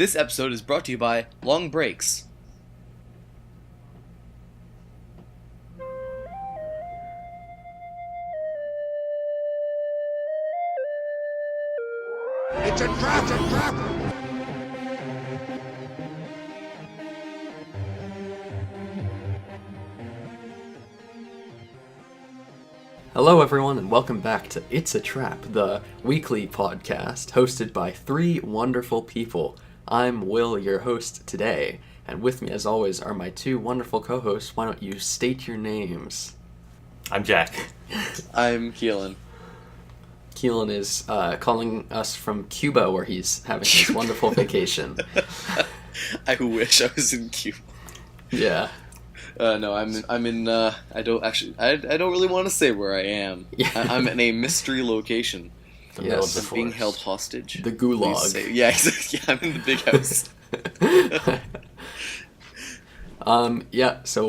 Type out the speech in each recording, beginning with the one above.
This episode is brought to you by Long Breaks. It's a trap! It's a trap! Hello everyone and welcome back to It's a Trap, the weekly podcast hosted by three wonderful people. I'm Will, your host today, and with me as always are my two wonderful co-hosts. Why don't you state your names? I'm Jack. I'm Kielan. Kielan is calling us from Cuba where he's having his wonderful vacation. I wish I was in Cuba. Yeah. No, I'm in. I don't really want to say where I am. Yeah. I'm in a mystery location. The middle of the I'm being forest. held hostage. The gulag. Yeah, exactly. Yeah, I'm in the big house. So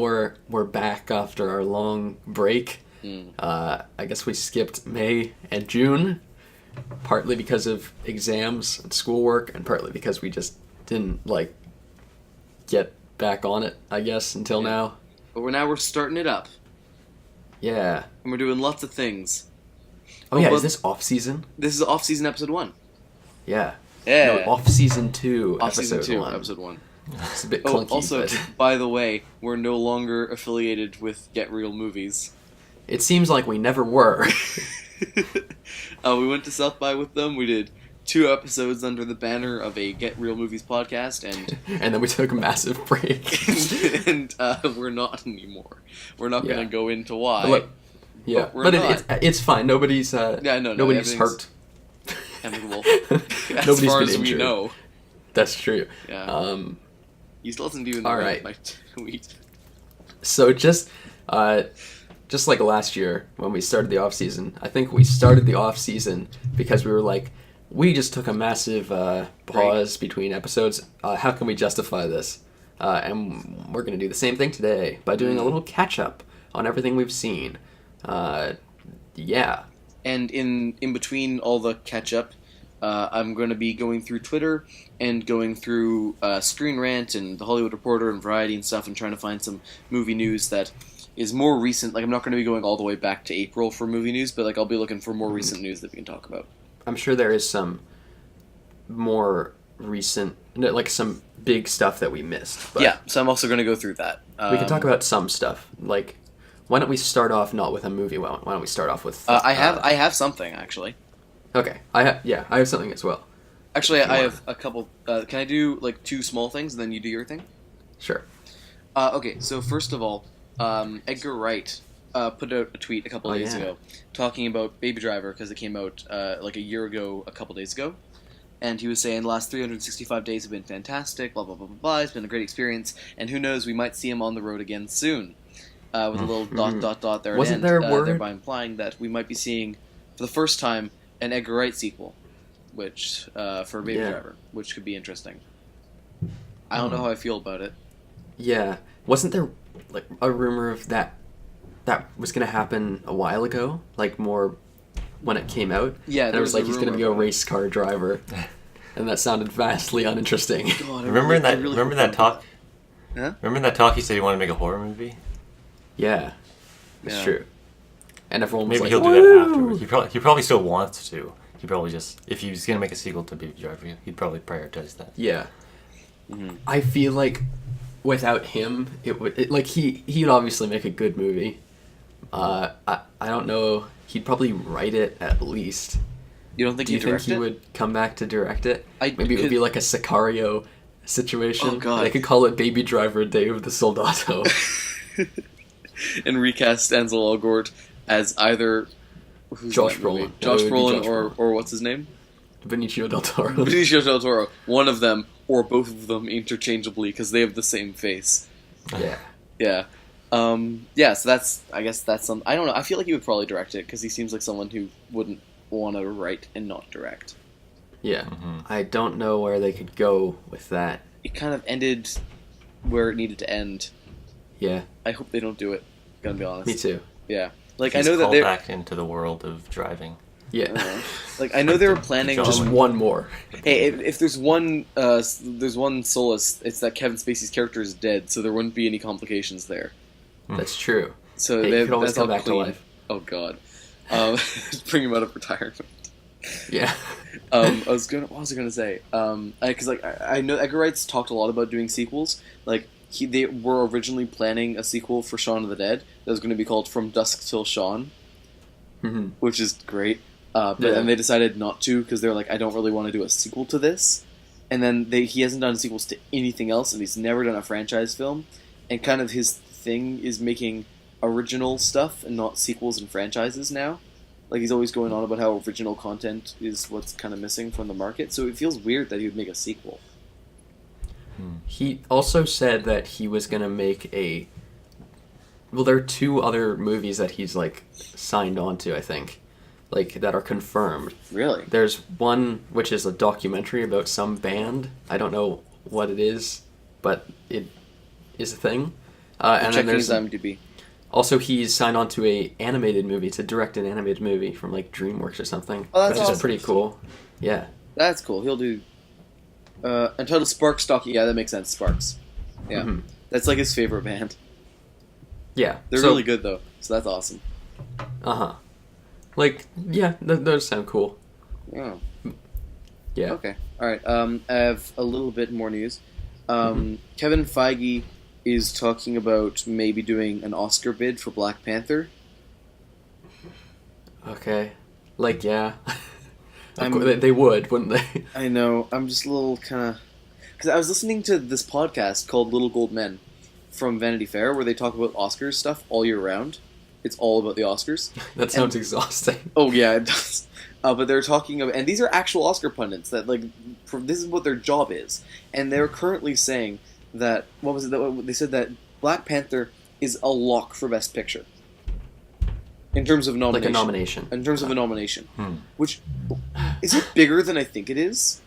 we're back after our long break. I guess we skipped May and June, partly because of exams and schoolwork, and partly because we just didn't get back on it, I guess, until now. But we're starting it up, Yeah. and we're doing lots of things. Oh yeah, well, is this off season? This is off-season episode 1. Yeah. Yeah. No, off season 2, Off-season episode 2, 1. episode 1. It's a bit clunky, Also, but by the way, we're no longer affiliated with Get Real Movies. it seems like we never were. We went to South by with them. We did 2 episodes under the banner of a Get Real Movies podcast, and And then we took a massive break. and we're not anymore. We're not going Yeah. to go into why. Look, yeah, But we're but not. it's fine. Nobody's no, nobody's hurt. Amicable. As Nobody's far been as we injured. know. That's true. Yeah. You still hasn't even all read right. my tweet. So just like last year when we started the off season, I think we started the off season because we were like, we just took a massive pause between episodes. How can we justify this? And we're gonna do the same thing today by doing a little catch up on everything we've seen. Yeah. And in between all the catch-up, I'm going to be going through Twitter and going through Screen Rant and The Hollywood Reporter and Variety and stuff and trying to find some movie news that is more recent. Like, I'm not going to be going all the way back to April for movie news, but I'll be looking for more recent news that we can talk about. I'm sure there is some more recent, some big stuff that we missed. But Yeah, so I'm also going to go through that. we can talk about some stuff. Like, why don't we start off not with a movie? Why don't we start off with? I have something, actually. Okay, I have something as well. Actually, If you I want. have a couple. Can I do, 2 small things, and then you do your thing? Sure. Okay, so first of all, Edgar Wright put out a tweet a couple days ago talking about Baby Driver because it came out a year ago, a couple days ago. And he was saying the last 365 days have been fantastic, blah, blah, blah, blah, blah. It's been a great experience. And who knows, we might see him on the road again soon. With a little ... there at Wasn't the end, there word- thereby implying that we might be seeing, for the first time, an Edgar Wright sequel, which for Baby Driver, which could be interesting. I don't know how I feel about it. Yeah. Wasn't there a rumor of that was going to happen a while ago? More when it came out? Yeah, and there it was was a he's going to rumor be a about it. race car driver. And that sounded vastly uninteresting. God, Remember I really remember hope that talk? Huh? Remember that talk he said he wanted to make a horror movie? Yeah. It's Yeah. true. And everyone was Maybe like, he'll do that "Woo!" afterwards. He probably still wants to. He probably just, if he was going to make a sequel to Baby Driver, he'd probably prioritize that. Yeah. Mm-hmm. I feel like without him, he'd obviously make a good movie. I don't know. He'd probably write it at least. You don't think Do you he'd think direct he it? would come back to direct it? Maybe it would could- be like a Sicario situation. Oh, God. They could call it Baby Driver Day of the Soldato. And recast Ansel Elgort as either who's Josh in that movie? Brolin. Josh It would be Brolin, Josh or Brolin. or what's his name? Benicio del Toro. Benicio del Toro. One of them, or both of them interchangeably, because they have the same face. Yeah. Yeah. So I guess that's some. I don't know. I feel like he would probably direct it because he seems like someone who wouldn't want to write and not direct. Yeah. Mm-hmm. I don't know where they could go with that. It kind of ended where it needed to end. Yeah. I hope they don't do it. Gonna be honest. Me too. Yeah. Like He's I know that called they're back into the world of driving. Yeah. Like I know they were planning Just on, one more. hey, if there's one solace, it's that Kevin Spacey's character is dead, so there wouldn't be any complications there. That's true. So Hey, they you can always that's come all back to clean. life. Oh god, bring him out of retirement. Yeah. What was I gonna say? Because I know Edgar Wright's talked a lot about doing sequels. Like they were originally planning a sequel for Shaun of the Dead that was going to be called From Dusk Till Dawn, which is great. And they decided not to because they're like, I don't really want to do a sequel to this. And then he hasn't done sequels to anything else, and he's never done a franchise film. And kind of his thing is making original stuff and not sequels and franchises now. Like he's always going on about how original content is what's kind of missing from the market. So it feels weird that he would make a sequel. He also said that he was going to make a... Well, there are 2 other movies that he's, like, signed on to, I think. Like, that are confirmed. Really? There's one which is a documentary about some band. I don't know what it is, but it is a thing. And then Checking there's... his IMDb. Also, he's signed on to a animated movie, to direct an animated movie from, like, DreamWorks or something. Oh, that's which awesome. is pretty cool. Yeah. That's cool. He'll do... Untitled Sparks Stocky. Yeah, that makes sense. Sparks. Yeah. Mhm. That's like his favorite band. Yeah. They're really good, though. So that's awesome. Uh-huh. Like, yeah, those sound cool. Yeah. Yeah. Okay. All right. I have a little bit more news. Kevin Feige is talking about maybe doing an Oscar bid for Black Panther. Okay. Like, yeah. Of course, they would, wouldn't they? I know. I'm just a little kind of... Because I was listening to this podcast called Little Gold Men from Vanity Fair where they talk about Oscars stuff all year round. It's all about the Oscars. That sounds exhausting. Oh, yeah, it does. But they're talking about... And these are actual Oscar pundits that, like... This is what their job is. And they're currently saying that... What was it? They said that Black Panther is a lock for Best Picture. In terms of nomination. Like a nomination. In terms of a nomination. Which... Is it bigger than I think it is?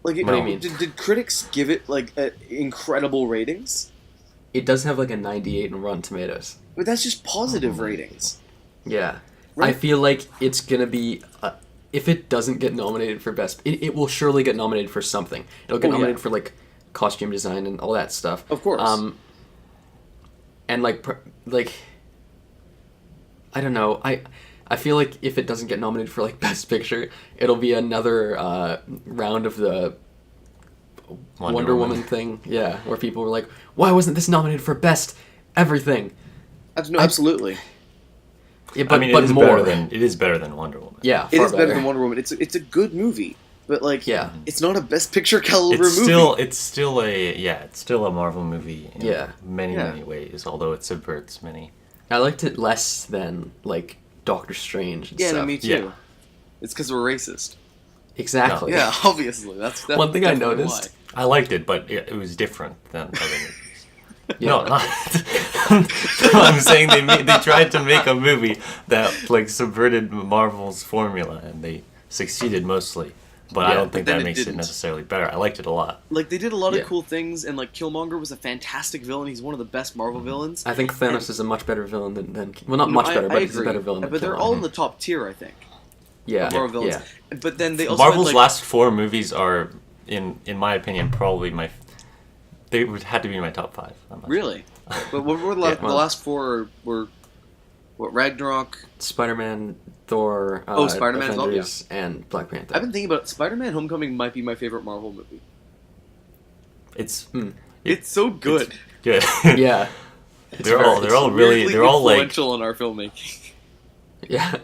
Like, What do you mean? Did critics give it, like, incredible ratings? It does have like a 98 in Rotten Tomatoes. But that's just positive ratings. Yeah. Right. I feel like it's gonna be... if it doesn't get nominated for Best... It will surely get nominated for something. It'll get nominated for, like, costume design and all that stuff. Of course. And, like... I don't know. I feel like if it doesn't get nominated for, like, Best Picture, it'll be another round of the Wonder Woman thing. Yeah, where people were like, why wasn't this nominated for Best Everything? No, absolutely. Yeah, I mean, but more. it is better than Wonder Woman. Yeah, It far is better than Wonder Woman. It's a good movie. But, like, it's not a Best Picture caliber movie. It's still a Marvel movie in many ways, although it subverts many. I liked it less than, like, Doctor Strange and Yeah, stuff. no, me too. Yeah. It's because we're racist. Exactly. Yeah, obviously. That's one thing I definitely noticed. I liked it, but it was different than other movies. Yeah. No, not. I'm saying they tried to make a movie that like subverted Marvel's formula, and they succeeded mostly. But I don't think then that it makes it didn't. necessarily better. I liked it a lot. Like, they did a lot Yeah. of cool things, and, like, Killmonger was a fantastic villain. He's one of the best Marvel villains. I think Thanos is a much better villain than well, not No, much I- better, I but he's a agree. better villain than But they're Killmonger. all in the top tier, I think. Yeah, Of Marvel villains. yeah. But then they also Marvel's had, like, last 4 movies are, in my opinion, probably they would have to be in my top 5. I'm not Really? But what were the last 4 were what, Ragnarok? Spider-Man, Thor, Spider-Man as well, Avengers, and Black Panther. I've been thinking about Spider-Man: Homecoming might be my favorite Marvel movie. It's It's so good. good. Yeah, they're all Weirdly like influential in our filmmaking. yeah.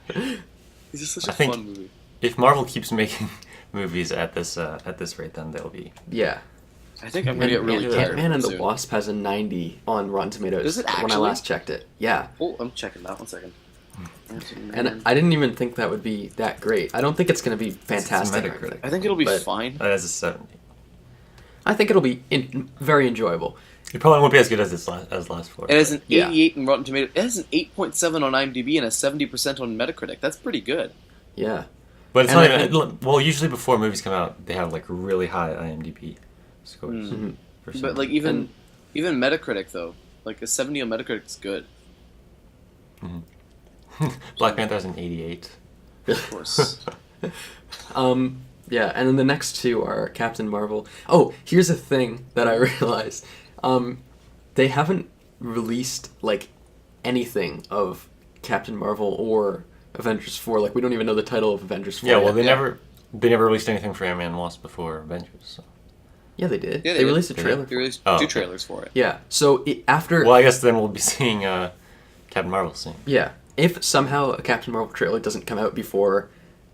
It's just such I a think- fun movie. if Marvel keeps making movies at this rate, then they'll be. Yeah. I think I'm gonna get really tired. Ant-Man and the soon. Wasp has a 90 on Rotten Tomatoes. Does it When I actually? last checked it. Yeah. Oh, I'm checking that 1 second. And I didn't even think that would be that great. I don't think it's going to be fantastic. It's Metacritic. I think it'll be But- fine. That has a 70. I think it'll be very enjoyable. It probably won't be as good as last 4. It has an Yeah. 88 in Rotten Tomatoes. It has an 8.7 on IMDb and a 70% on Metacritic. That's pretty good. Yeah. But it's And not I even. Well, usually before movies come out, they have like really high IMDb scores. Mhm. for some But like reason. even Metacritic though, like a 70 on Metacritic is good. Black Panther has an 88. Of course. Yeah, and then the next two are Captain Marvel. Oh, here's a thing that I realized. They haven't released, like, anything of Captain Marvel or Avengers 4. Like, we don't even know the title of Avengers 4 Yeah, well, yet. they never released anything for Ant-Man and Wasp before Avengers. So. Yeah, they did. Yeah, they did. released a trailer. They released Oh, two okay. trailers for it. Yeah, so after... Well, I guess then we'll be seeing Captain Marvel soon. Yeah, if somehow a Captain Marvel trailer doesn't come out before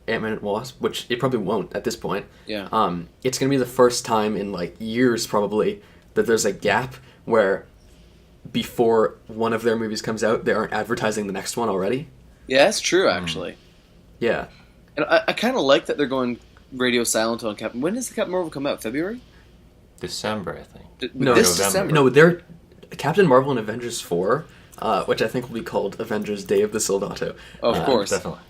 Ant-Man and Wasp, which it probably won't at this point, Yeah. it's going to be the first time in, like, years probably that there's a gap where before one of their movies comes out, they aren't advertising the next one already. Yeah, that's true, actually. Yeah. And I kind of like that they're going radio silent on Captain. When does the Captain Marvel come out? February? December, I think. No, This November. December. No, they're Captain Marvel and Avengers 4, which I think will be called Avengers Day of the Soldato. Of course. Definitely.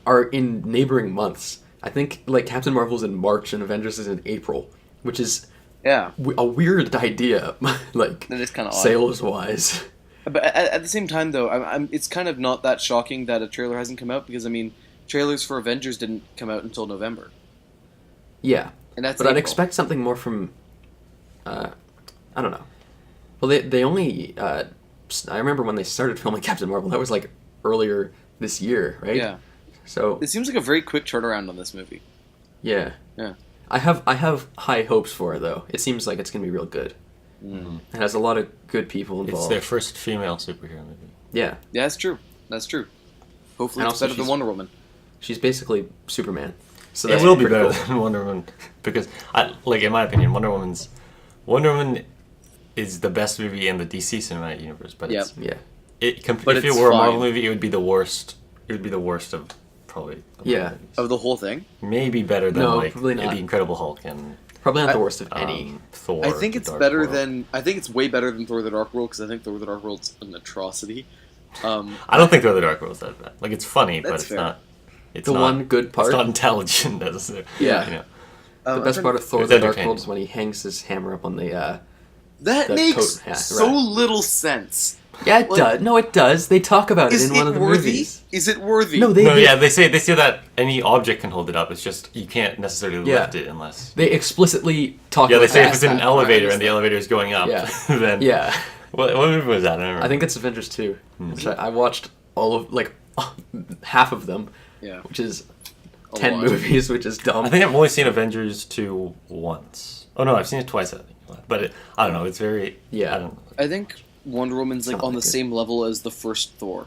Are in neighboring months. I think, like, Captain Marvel's in March and Avengers is in April, which is Yeah. a weird idea, like, That is kind of odd. sales-wise. But at the same time, though, it's kind of not that shocking that a trailer hasn't come out because, I mean, trailers for Avengers didn't come out until November. Yeah. And that's But I'd April. expect something more from, I don't know. Well, they only, I remember when they started filming Captain Marvel, that was, like, earlier this year, right? Yeah. So, It seems like a very quick turnaround on this movie. yeah. Yeah. I have high hopes for it, though. It seems like it's going to be real good. It has a lot of good people It's involved. their first female superhero movie. Yeah. Yeah, that's true. That's true. Hopefully And it's also better than she's- Wonder Woman. She's basically Superman. So It that's will be pretty better cool. than Wonder Woman because, in my opinion, Wonder Woman is the best movie in the DC cinematic universe. But Yeah. it's, Yeah. But if it it's were a fine. Marvel movie, it would be the worst. It would be the worst of probably. The Yeah. Marvel movies. Of the whole thing? Maybe better than No, like probably not. the Incredible Hulk and Probably not the worst of any. Thor. I think The it's Dark better World. than... I think it's way better than Thor the Dark World because I think Thor the Dark World's an atrocity. I don't think Thor the Dark World's that bad. Like it's funny, but That's it's fair. not. It's The not, one good part- It's not intelligent. Yeah. You know. The best part of Thor: It's The Dark entertaining. World is when he hangs his hammer up on the. That the makes coat- yeah, so right. little sense. Yeah, it Like- does. No, it does. They talk about it Is in one it of the worthy? movies. Is it worthy? No, they They say that any object can hold it up. It's just you can't necessarily Yeah. lift it unless. they explicitly talk. Yeah, they about say if that. it's in an that elevator part. and the elevator is going up, Yeah. then Yeah, What movie was that? I don't remember. I think that's Avengers 2, which I watched all of half of them, Yeah. which is A 10 lot. movies, which is dumb. I think I've only seen Avengers 2 once. Oh no, I've seen it twice. I think, but I don't know. It's very Yeah. I don't know. I think Wonder Woman's like Something on the like it. same level as the first Thor.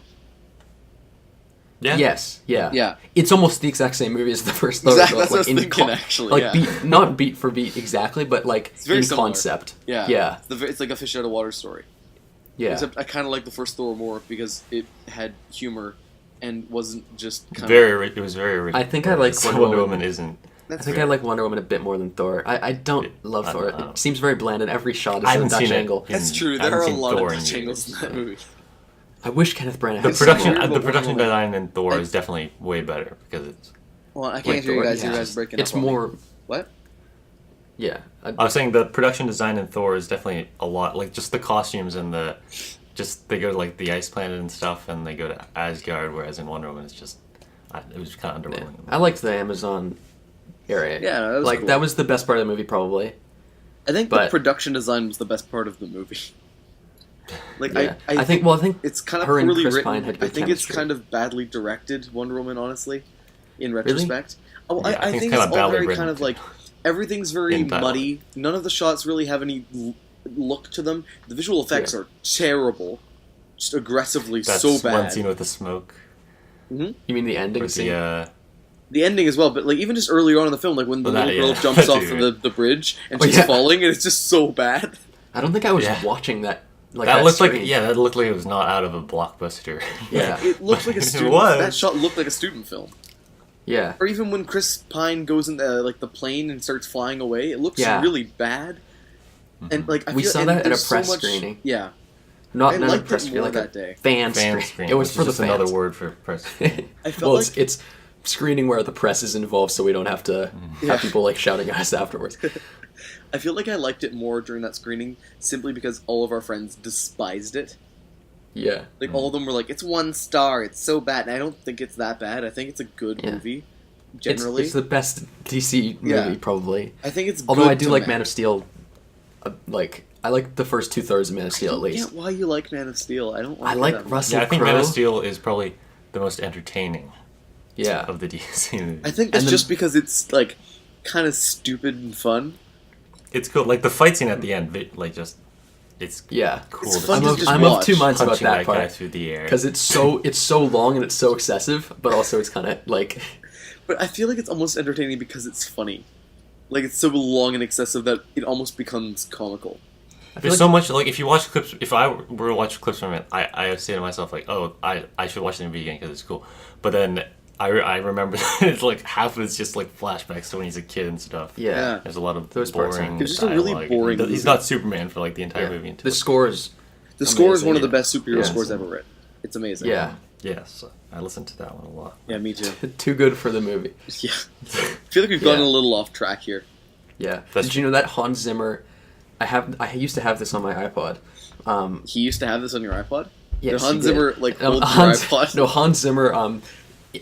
Yeah. Yes, yeah. Yeah. It's almost the exact same movie as the first Thor. Exactly, though, that's what I was in thinking, actually, Like, yeah. not beat for beat exactly, but, like, very in similar. concept. Yeah. Yeah. It's like a fish out of water story. Yeah. Except I kind of like the first Thor more because it had humor and wasn't just kind It was very original. I think I like So Wonder Wonder Woman. Woman isn't. I think I like Wonder Woman a bit more than Thor. I don't love I Thor. don't know. It seems very bland, and every shot is I a haven't Dutch seen angle. it. That's true. I There are haven't a seen lot Thor of in Dutch angles years. in that movie. I wish Kenneth Branagh The had production, weird about the production Wonder Woman. design in Thor I- is definitely way better because it's. Well, I can't Like hear you Thor, guys. yeah. You guys are breaking It's up on me. more. What? Yeah. I was saying the production design in Thor is definitely a lot. Like just the costumes and they go to like the ice planet and stuff, and they go to Asgard. Whereas in Wonder Woman, it's just it was kind of Yeah. underwhelming. I liked the Amazon area. Yeah, that was like cool. that was the best part of the movie, probably. I think the But- production design was the best part of the movie. Like Yeah. I think. Well, I think it's kind of her and poorly Chris written. Pine had I good think it's chemistry. kind of badly directed, Wonder Woman. Honestly, in retrospect, Yeah, I I think think it's it's kinda all badly very written. kind of like everything's very In dialogue. muddy. None of the shots really have any look to them. The visual effects Yeah. are terrible, just aggressively That's so bad. one scene with the smoke. You mean the ending With scene? The ending as well, but like even just earlier on in the film, like when the Well, that- little girl yeah. jumps That off too, of the bridge and Oh, she's yeah. falling, and it's just so bad. I don't think I was Yeah. watching that. Like that looked screen. like that looked like it was not out of a blockbuster. Yeah. It looked like a It student. was. That shot looked like a student film. Yeah. Or even when Chris Pine goes in the plane and starts flying away, it looks Yeah. really bad. And like I We feel, saw and that at a there's so press much- screening. Yeah, Not I none liked of press it screen, more like that a day. fan Fan screen. screen. It was which for is the just fans. another word for press. I felt Well, like it's screening where the press is involved, so we don't have to Yeah. have people like shouting at us afterwards. I feel like I liked it more during that screening simply because all of our friends despised it. Yeah. Like, all of them were like, it's 1 star, it's so bad. And I don't think it's that bad. I think it's a good movie, generally. It's the best DC movie, probably. I think it's Although good I do to like match. Man of Steel. I like the first 2/3 of Man of Steel, at I least. don't get why you like Man of Steel. I don't like I it like that much. Russell Yeah, I think Man Crowe. of Steel is probably the most entertaining Yeah. of the DC movies. I think it's just because it's, like, kind of stupid and fun. It's cool. Like, the fight scene at the end, like, just... It's Yeah. cool. It's to fun see. to just I'm of watch. 2 minds about Punching that guy part. through the air. Because it's so long and it's so excessive, but also it's kind of like... But I feel like it's almost entertaining because it's funny. Like, it's so long and excessive that it almost becomes comical. There's so much, like, if you watch clips, if I were to watch clips from it, I say to myself, like, oh, I should watch the movie again because it's cool. But then I remember it's like half of it's just like flashbacks to when he's a kid and stuff. Yeah. There's a lot of Those parts boring are- It's just a really dialogue. boring He's movie. not Superman for like the entire Yeah. movie. Until The scores... The score is one of the Amazing. best superhero Yeah. scores ever written. It's amazing. Yeah. Yes, I listened to that one a lot. Yeah, me too. Too good for the movie. Yeah. I feel like we've gotten Yeah. a little off track here. Yeah. That's- Did you know that Hans Zimmer... I used to have this on my iPod. He used to have this on your iPod? Yes, Did he Hans did. Zimmer, like, No, hold your Hans, iPod? No, Hans Zimmer,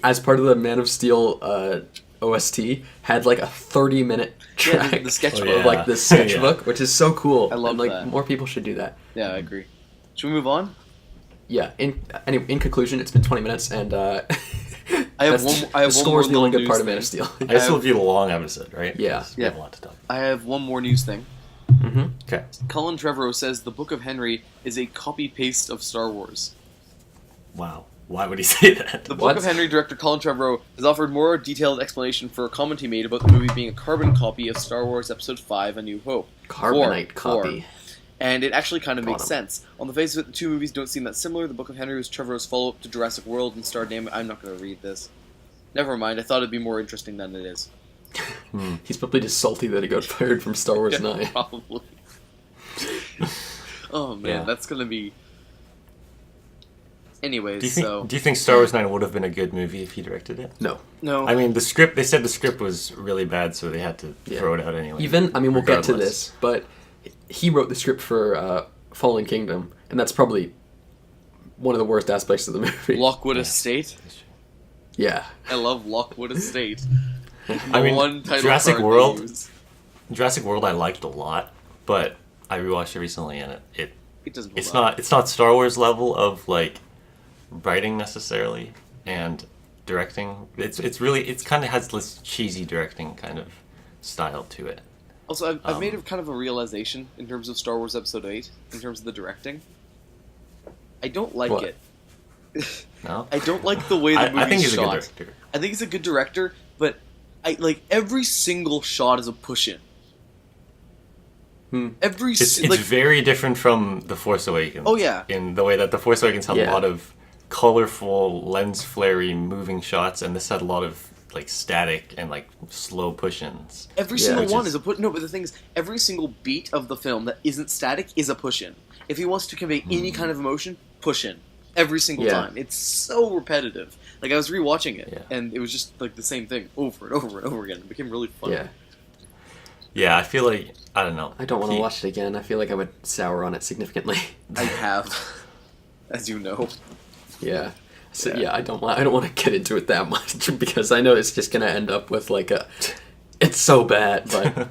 as part of the Man of Steel OST, had like a 30-minute Yeah, track the sketchbook. Oh, of like the sketchbook, Yeah. which is so cool. I love and, like, that. More people should do that. Yeah, I agree. Should we move on? Yeah. In conclusion, it's been 20 minutes, and I have that's- one. I have the one score more is the only little good part of news Man of Steel. I guess we'll do the long episode, right? Yeah. 'Cause we have a lot to talk. I have one more news thing. Mm-hmm. Okay. Colin Treverow says the Book of Henry is a copy-paste of Star Wars. Wow. Why would he say that? The Book What? of Henry director Colin Treverow has offered more detailed explanation for a comment he made about the movie being a carbon copy of Star Wars Episode 5, A New Hope. Carbonite Four. copy. And it actually kind of makes Got 'em. sense. On the face of it, the two movies don't seem that similar. The Book of Henry was Trevorrow's follow-up to Jurassic World and starred name. I'm not going to read this. Never mind, I thought it'd be more interesting than it is. He's probably just salty that he got fired from Star Wars Yeah, 9. probably. Oh man, Yeah. that's gonna be. Anyways, Do you think? so Do you think Star Wars 9 would have been a good movie if he directed it? No. no, I mean, the script. They said the script was really bad, so they had to Yeah. throw it out anyway. We'll get to Regardless. this, but he wrote the script for Fallen Kingdom, and that's probably one of the worst aspects of the movie. Lockwood Estate. Yeah. I love Lockwood Estate. I mean, One title Jurassic card they World. use. Jurassic World I liked a lot, but I rewatched it recently and it It doesn't. it's hold up. not it's not Star Wars level of like writing necessarily and directing. It's really kind of has this cheesy directing kind of style to it. Also, I've made a kind of a realization in terms of Star Wars Episode 8, in terms of the directing. I don't like What? it. No, I don't like the way the movie's I think he's shot. a good director. I think he's a good director, but I like every single shot is a push-in. Every It's like very different from The Force Awakens. Oh, yeah. In the way that The Force Awakens had Yeah. a lot of colorful, lens flary moving shots, and this had a lot of like static and like slow push-ins. every Yeah, single which one is- is a push. No, but the thing is, every single beat of the film that isn't static is a push-in. If he wants to convey any kind of emotion, push in every single Yeah. time. It's so repetitive. Like I was rewatching it, Yeah. and it was just like the same thing over and over and over again. It became really fun. Yeah. Yeah, I feel like I don't know. I don't want to He- watch it again. I feel like I would sour on it significantly. I have, as you know. Yeah. So Yeah. yeah, I don't want to get into it that much because I know it's just gonna end up with like a, it's so bad. But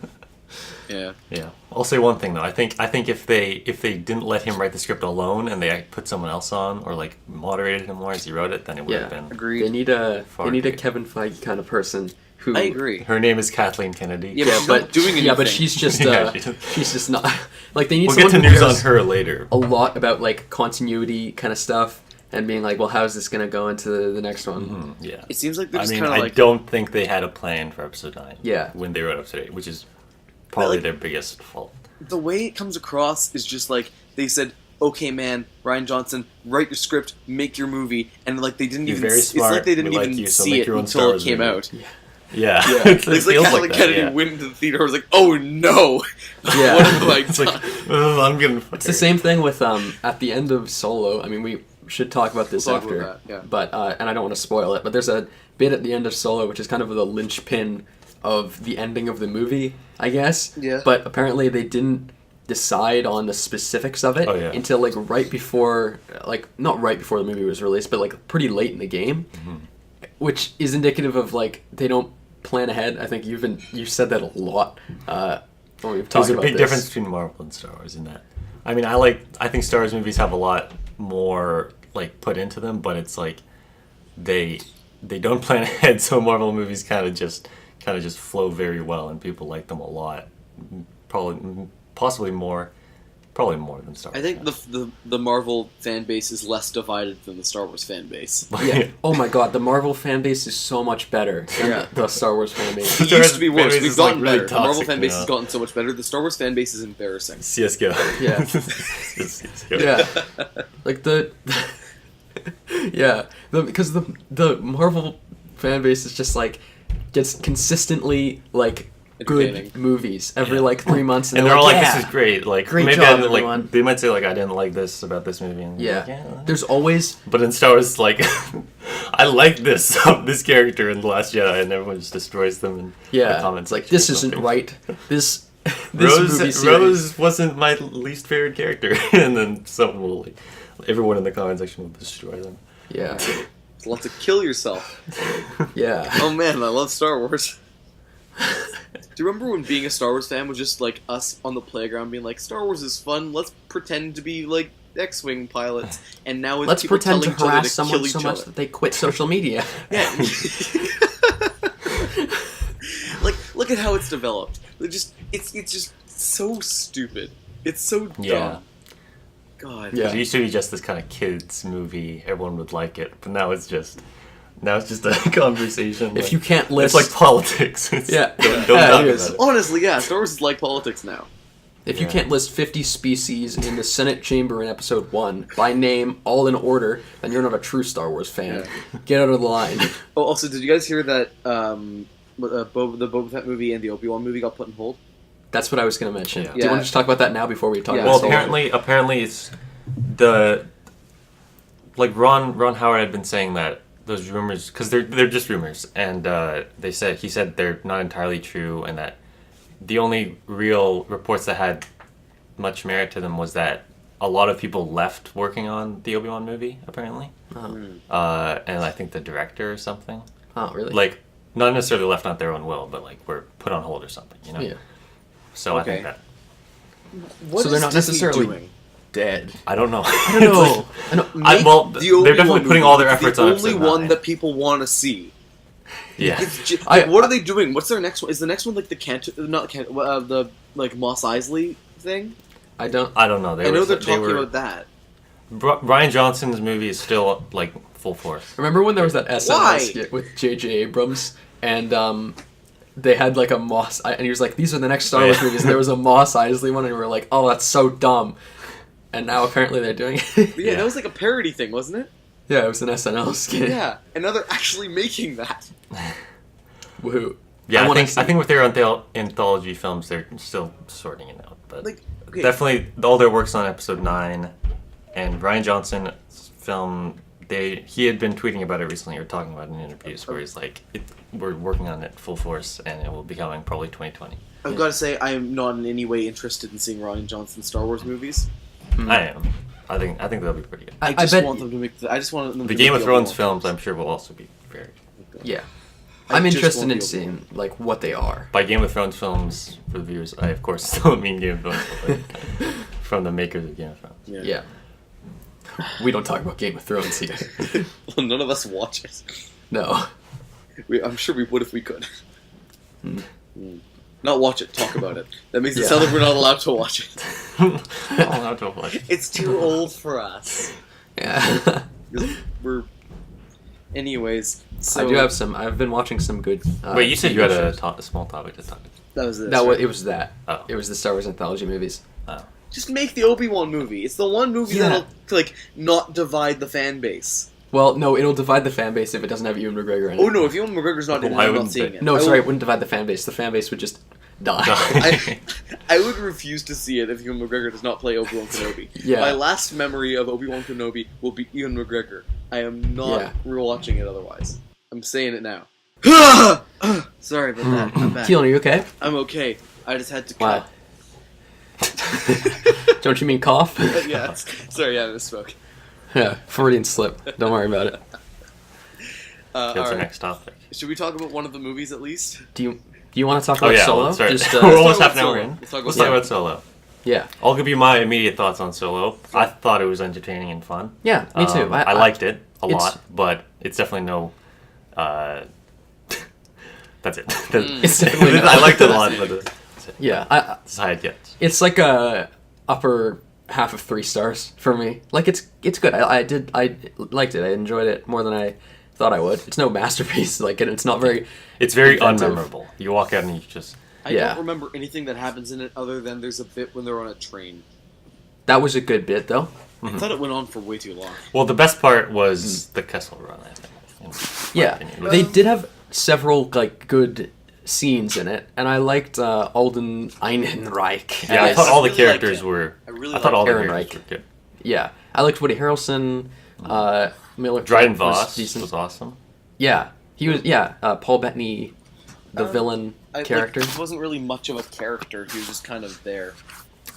Yeah. Yeah, I'll say one thing though. I think if they didn't let him write the script alone and they put someone else on or like moderated him more as he wrote it, then it would have Yeah. been. Agreed. they need a Far they need a too. Kevin Feige kind of person who. I agree. Her name is Kathleen Kennedy. Yeah, but she's not doing Yeah, but anything. she's just Yeah, she- she's just not like they need We'll get someone to who news on cares her later. a lot about like continuity kind of stuff and being like, well, how's this gonna go into the next one? Yeah. It seems like they're I just mean, kind of I like. don't think they had a plan for episode 9. Yeah. When they wrote episode 8, which is probably like- their biggest fault. The way it comes across is just like they said, "Okay, man, Ryan Johnson, write your script, make your movie," and like they didn't You're even. very It's smart, like they didn't we like even you, so see make it your own until Star it Wars came movie. out. Yeah. Yeah. It's like feels Kathleen like that, Kennedy yeah. went into the theater. I was like, "Oh no, Yeah. what have I It's like, done?" I'm getting. It's the same thing with at the end of Solo. I mean, we should talk about this We'll talk after, about that, yeah. but and I don't want to spoil it. But there's a bit at the end of Solo which is kind of the linchpin of the ending of the movie, I guess. Yeah. But apparently they didn't decide on the specifics of it until like right before, like not right before the movie was released, but like pretty late in the game, which is indicative of like they don't plan ahead. I think you've said that a lot when we've talked about this. There's a big difference between Marvel and Star Wars in that. I mean, I think Star Wars movies have a lot more like put into them, but it's like they don't plan ahead, so Marvel movies kind of just flow very well, and people like them a lot. Possibly more than Star Wars. I think the Marvel fan base is less divided than the Star Wars fan base. Yeah. Oh my god, the Marvel fan base is so much better than the Star Wars fan base. It used to be worse. We've gotten really better. The Marvel fan base has gotten so much better. The Star Wars fan base is embarrassing. CSGO. Yeah. CSGO. Yeah. Like because the Marvel fan base is just like gets consistently like good movies every like 3 months, and they're all like, "This is great." Like great maybe job, like they might say like, "I didn't like this about this movie." And like, there's always. But in Star Wars, like, I like this character in The Last Jedi, and everyone just destroys them. And the comments like this isn't right. This Rose wasn't my least favorite character, and then someone will everyone in the comment section will destroy them. Yeah. There's lots of kill yourself. Yeah. Oh man, I love Star Wars. Do you remember when being a Star Wars fan was just like us on the playground being like, Star Wars is fun, let's pretend to be like X-Wing pilots, and now it's let's people pretend to telling each other harass to kill someone each so much other. that they quit social media. Yeah. Like, look at how it's developed. It's just so stupid. It's so dumb. Yeah. God. Yeah. It used to be just this kind of kids movie. Everyone would like it, but now it's just a conversation. If you can't list, it's like politics. Don't talk it is. about it. Honestly, yeah, Star Wars is like politics now. If you can't list 50 species in the Senate chamber in Episode 1 by name, all in order, then you're not a true Star Wars fan. Get out of the line. Oh, also, did you guys hear that the Boba Fett movie and the Obi-Wan movie got put on hold? That's what I was going to mention. Yeah. Do you want to just talk about that now before we talk about Well, Solo? apparently it's the like Ron Howard had been saying that those rumors, because they're just rumors, and he said they're not entirely true, and that the only real reports that had much merit to them was that a lot of people left working on the Obi-Wan movie, apparently, and I think the director or something. Oh, really? Like, not necessarily left on their own will, but like were put on hold or something, you know? Yeah. So I think that. What so they're is not Disney necessarily doing? Dead. I don't know. I don't know. I know. Well, they're definitely putting all their efforts on the episode only one 9. that people want to see. Yeah. What are they doing? What's their next one? Is the next one like the the like Mos Eisley thing? I don't know. I know they're talking about that. Brian Johnson's movie is still like full force. Remember when there was that SNL skit with J.J. Abrams and they had like a Mos and he was like, these are the next Star Wars movies, and there was a Mos Eisley one, and we were like, oh, that's so dumb. And now apparently they're doing it. Yeah, that was like a parody thing, wasn't it? Yeah, it was an SNL skit. Yeah, and now they're actually making that. Woohoo. Yeah, I think with their anthology films, they're still sorting it out. But definitely all their work's on episode 9, and Brian Johnson's film, he had been tweeting about it recently, or talking about it in interviews, where he's like, we're working on it full force, and it will be coming probably 2020. I've got to say, I am not in any way interested in seeing Rian Johnson's Star Wars movies. I am. I think they'll be pretty good. I just want them to make. I just want them. The to Game make of Thrones films, I'm sure, will also be very good. Yeah. I'm interested in seeing like what they are. By Game of Thrones films, for the viewers, I of course still mean Game of Thrones, but from the makers of Game of Thrones. Yeah. We don't talk about Game of Thrones here. Well, none of us watch it. No. I'm sure we would if we could. Not watch it, talk about it. That makes it sound like we're not allowed to watch it. Not allowed to watch it. It's too old for us. Yeah. Anyways, so... I've been watching some good... Wait, you said you had a small topic to talk about. That was this, It was that. Oh. It was the Star Wars anthology movies. Oh. Just make the Obi-Wan movie. It's the one movie that'll, like, not divide the fan base. Well, no, it'll divide the fan base if it doesn't have Ewan McGregor in it. Oh no, if Ewan McGregor's not in it, I'm not seeing it. No, sorry, it wouldn't divide the fan base. The fan base would just die. I would refuse to see it if Ewan McGregor does not play Obi-Wan Kenobi. Yeah. My last memory of Obi-Wan Kenobi will be Ewan McGregor. I am not rewatching it otherwise. I'm saying it now. Sorry about that. I'm back. Kielan, are you okay? I'm okay. I just had to cut. Don't you mean cough? Yeah. Sorry, I misspoke. Yeah, Freudian slip. Don't worry about it. All That's our right. next topic. Should we talk about one of the movies at least? Do you want to talk about Solo? Let's start. Just, We're almost talk half an about hour Solo. in. Let's talk about Let's Solo. talk about Solo. yeah. I'll give you my immediate thoughts on Solo. I thought it was entertaining and fun. Yeah, me too. I liked it a it's- lot, but it's definitely no. That's it. It's definitely not. I liked it a lot, but that's it. Yeah, That's how it gets. it's like a upper half of 3 stars for me. Like it's good. I liked it. I enjoyed it more than I thought I would. It's no masterpiece. Like, and it's not very. It's very inventive. unmemorable. You walk out and you just. I Yeah. don't remember anything that happens in it other than there's a bit when they're on a train. That was a good bit though. I thought it went on for way too long. Well, the best part was the Kessel Run. I think. in my Yeah, opinion. they did have several like good scenes in it, and I liked Alden Einenreich. Yeah, I as- thought all the really liked characters him. were. I really I thought all liked the Aaron characters Reich. were good. Yeah, I liked Woody Harrelson. Miller Dryden was Voss decent. was awesome. Yeah, he was. Yeah, Paul Bettany, the villain character. He wasn't really much of a character. He was just kind of there.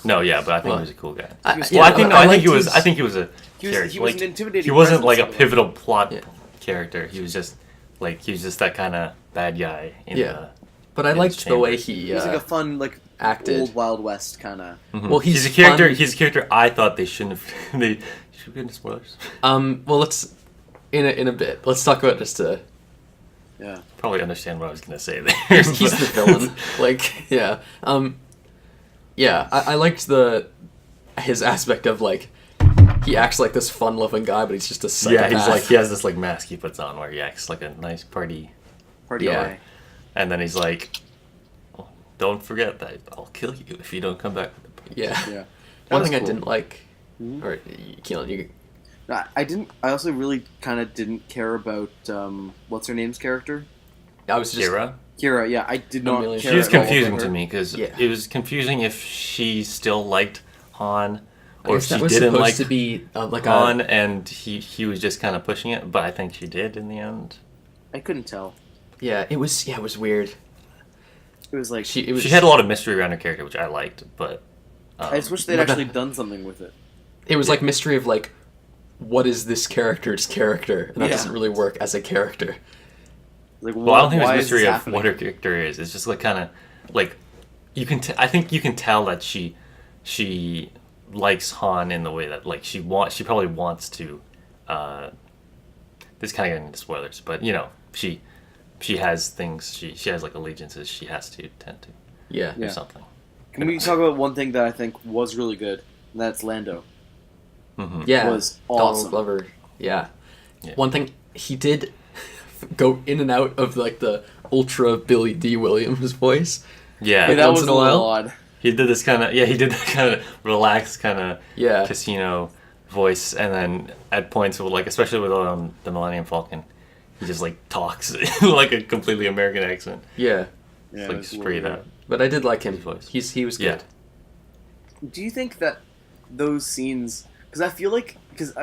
No, yeah, but I think Well, he was a cool guy. I was- yeah, Well, I think liked he was. his- I think he was a He was, character. he was like, an intimidating. he wasn't like a presence, pivotal plot Yeah. character. He was just that kind of bad guy. In Yeah. But I in liked his the way chamber. he. He was like a fun, like acted. old Wild West kind of. Well, he's a character. fun. He's a character. I thought they shouldn't have. They should we get into spoilers. Well, let's in a bit. Let's talk about just Yeah. Probably understand what I was gonna say there. he's the villain. Like, yeah. Yeah, I liked his aspect of like he acts like this fun-loving guy, but he's just a psychopath. Yeah, he's like he has this like mask he puts on where he acts like a nice party, Party Yeah. guy. and then he's like, oh, "Don't forget that I'll kill you if you don't come back." With the party. Yeah. Yeah. That One was thing I cool. didn't like, Mhm. or Keelan, you. No, I didn't. I also really kind of didn't care about what's her name's character, I was just. Kira. Kira. Yeah, I did not Amelia. care. She was at all confusing about to her. me because Yeah. it was confusing if she still liked Han I or if guess she that was didn't supposed like to be like Han, a. and he was just kind of pushing it. But I think she did in the end. I couldn't tell. Yeah, it was. Yeah, it was weird. It was like It was. She had a lot of mystery around her character, which I liked. But I just wish they'd but actually done something with it. It was like mystery of like, what is this character's character, and that Yeah. doesn't really work as a character. Like, well, I don't think why it's is mystery this of happening? what her character is. It's just like kind of like you can. I think you can tell that she likes Han in the way that like she probably wants to. This kind of getting into spoilers, but you know she has things she has like allegiances she has to tend to Yeah. Yeah. or something. Can we talk about one thing that I think was really good? And that's Lando. Yeah. Was Donald awesome. Glover. Yeah. Yeah. One thing he did go in and out of like the ultra Billy D. Williams voice. Yeah, Yeah, that once was in a a little while. odd. he did this kind of he did that kind of relaxed kind of Yeah. casino voice, and then at points with like especially with the Millennium Falcon, he just like talks like a completely American accent. Yeah. Yeah, It's it like was a straight little up. But I did like him. His voice. He was Yeah. good. weird. Do you think that those scenes? Because I feel like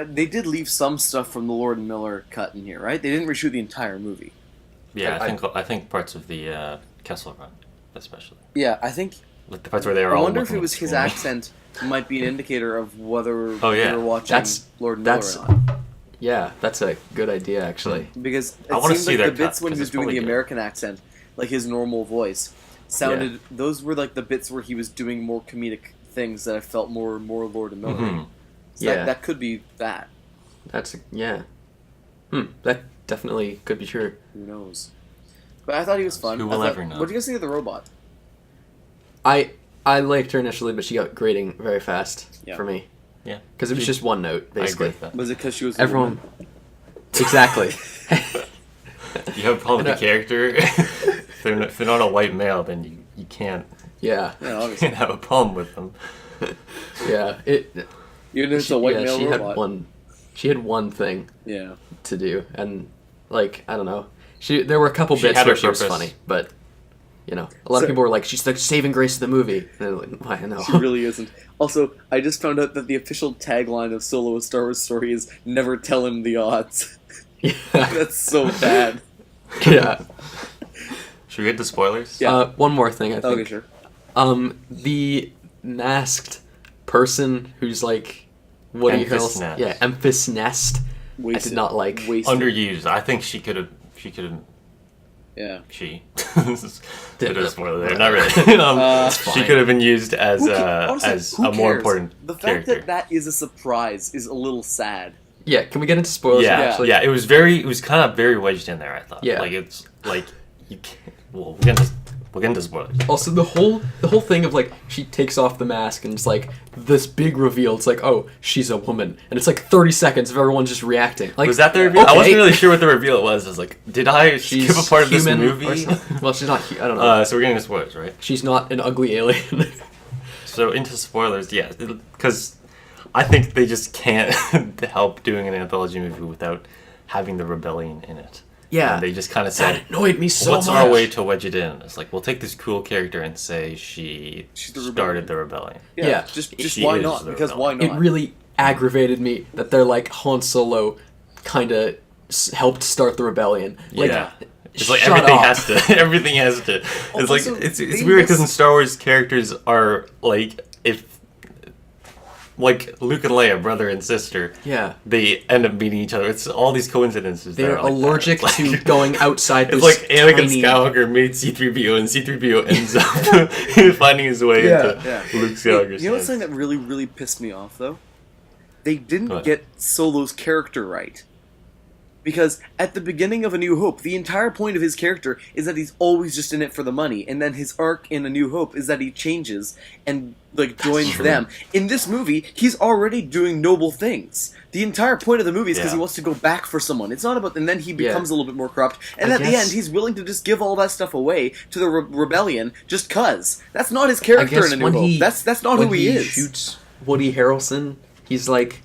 they did leave some stuff from the Lord and Miller cut in here, right? They didn't reshoot the entire movie. Yeah, I- I think parts of the Kessel Run, especially Yeah, I think. like the parts where they were I all. wonder if looking it was at his screen. accent might be an indicator of whether Oh, yeah. they were watching That's- Lord and Miller that's- or not. Yeah, that's a good idea actually. Because I it wanna seemed see like their the bits cut, when 'cause he was it's doing the probably good. American accent, like his normal voice, sounded. Those were like the bits where he was doing more comedic things that I felt more Lord and Miller. Mhm. So Yeah. that could be that. Yeah. That definitely could be true. Who knows? But I thought he was fun. Who will I thought, ever know? What do you guys think of the robot? I liked her initially, but she got grading very fast Yeah. for me. Yeah, Because it was just one note, I agree basically. with that. Was it because she was a Everyone. woman? Exactly. You have a problem with the character. if they're not a white male, then you can't Yeah. Yeah, obviously. can't have a problem with them. Yeah. Even if it's a white yeah, male she robot. had one. She had one thing Yeah. to do, and like I don't know. There were a couple She bits had where her she was purpose. funny, but you know, a lot So- of people were like, "She's the saving grace of the movie." And they're like, "Why? No." She really isn't. Also, I just found out that the official tagline of Solo: A Star Wars Story is "Never tell him the odds." yeah. That's so bad. Yeah. Should we get to spoilers? Yeah. One more thing, I think. Okay, sure. The masked person who's like, what do you call it? Yeah, Emphas Nest. Wasted. I did not like. Wasted. Underused. I think she could have. Yeah. She. It is spoiler there. Not really. She could have been used as honestly, a more important The fact character. that is a surprise is a little sad. Yeah, can we get into spoilers? Yeah, yeah. It was kind of very wedged in there. I thought. Yeah. Like it's like you can't. Well, we'll get into spoilers. Also, the whole thing of like she takes off the mask and it's like this big reveal. It's like, oh, she's a woman, and it's like 30 seconds of everyone just reacting. Like, was that the reveal? Okay. I wasn't really sure what the reveal was. I was like, did I skip a part of this movie? Well, she's not. I don't know. So we're getting into spoilers, right? She's not an ugly alien. So into spoilers, yeah, because I think they just can't help doing an anthology movie without having the rebellion in it. Yeah, and they just kind of said, that annoyed me so what's much. our way to wedge it in? It's like, we'll take this cool character and say she started the rebellion. Yeah. Just why not? Because why not? It really aggravated me that they're like, Han Solo kind of helped start the rebellion. Like, yeah. It's like everything has to. It's like it's weird because in Star Wars characters are like like Luke and Leia, brother and sister. Yeah. They end up meeting each other. It's all these coincidences. They're like allergic to going outside this It's like Anakin tiny... Skywalker made C-3PO, and C-3PO ends up finding his way into Luke Skywalker's You know what's something that really, really pissed me off, though? They didn't get Solo's character right. Because at the beginning of A New Hope, the entire point of his character is that he's always just in it for the money, and then his arc in A New Hope is that he changes and like joins them. In this movie, he's already doing noble things. The entire point of the movie is because he wants to go back for someone. It's not about, and then he becomes a little bit more corrupt, and at the end, he's willing to just give all that stuff away to the rebellion just cause. That's not his character in A New Hope. That's not who he is. When he shoots Woody Harrelson, he's like.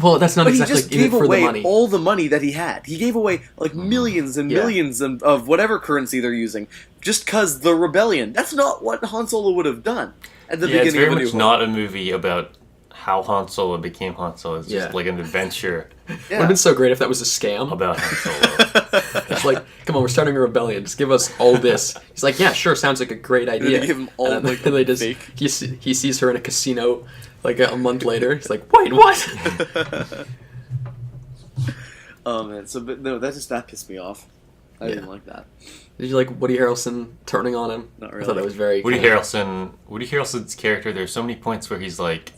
Well, that's not exactly he just gave away all the money that he had. He gave away like millions and millions of whatever currency they're using, just cause the rebellion. That's not what Han Solo would have done at the beginning it's very of A New much Hope. not a movie about how Han Solo became Han Solo. It's just like an adventure. It would have been so great if that was a scam about Han Solo. It's like, come on, we're starting a rebellion. Just give us all this. He's like, yeah, sure, sounds like a great idea. And they give him all and like they just, fake. He sees her in a casino like a month later. He's like, wait, what? Oh man, but that pissed me off. I didn't like that. Did you like Woody Harrelson turning on him? Not really. I thought that was very Woody Harrelson's character. There's so many points where he's like,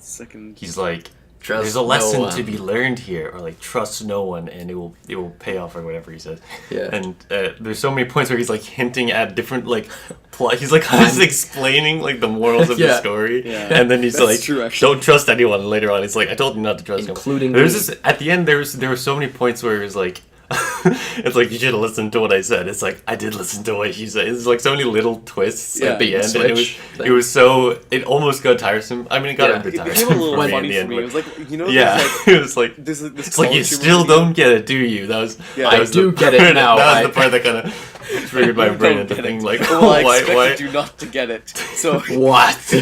there's a lesson to be learned here, or like trust no one, and it will pay off, or whatever he says. Yeah. And there's so many points where he's like hinting at different like plot. He's like kind of explaining like the morals of the story, and then he's like, don't trust anyone. And later on, he's like, I told you not to trust including anyone. There's this at the end. There were so many points where it was like. It's like, you should have listened to what I said. It's like, I did listen to what you said. It's like so many little twists at the end. And it almost got tiresome. I mean, it got a bit tiresome. It became a little for funny me for me. It was like, you know, it was like, it's like, you still don't get it, do you? I do get it now. That was the part that kind of triggered my brain into thinking like, I expected you not to get it. So what?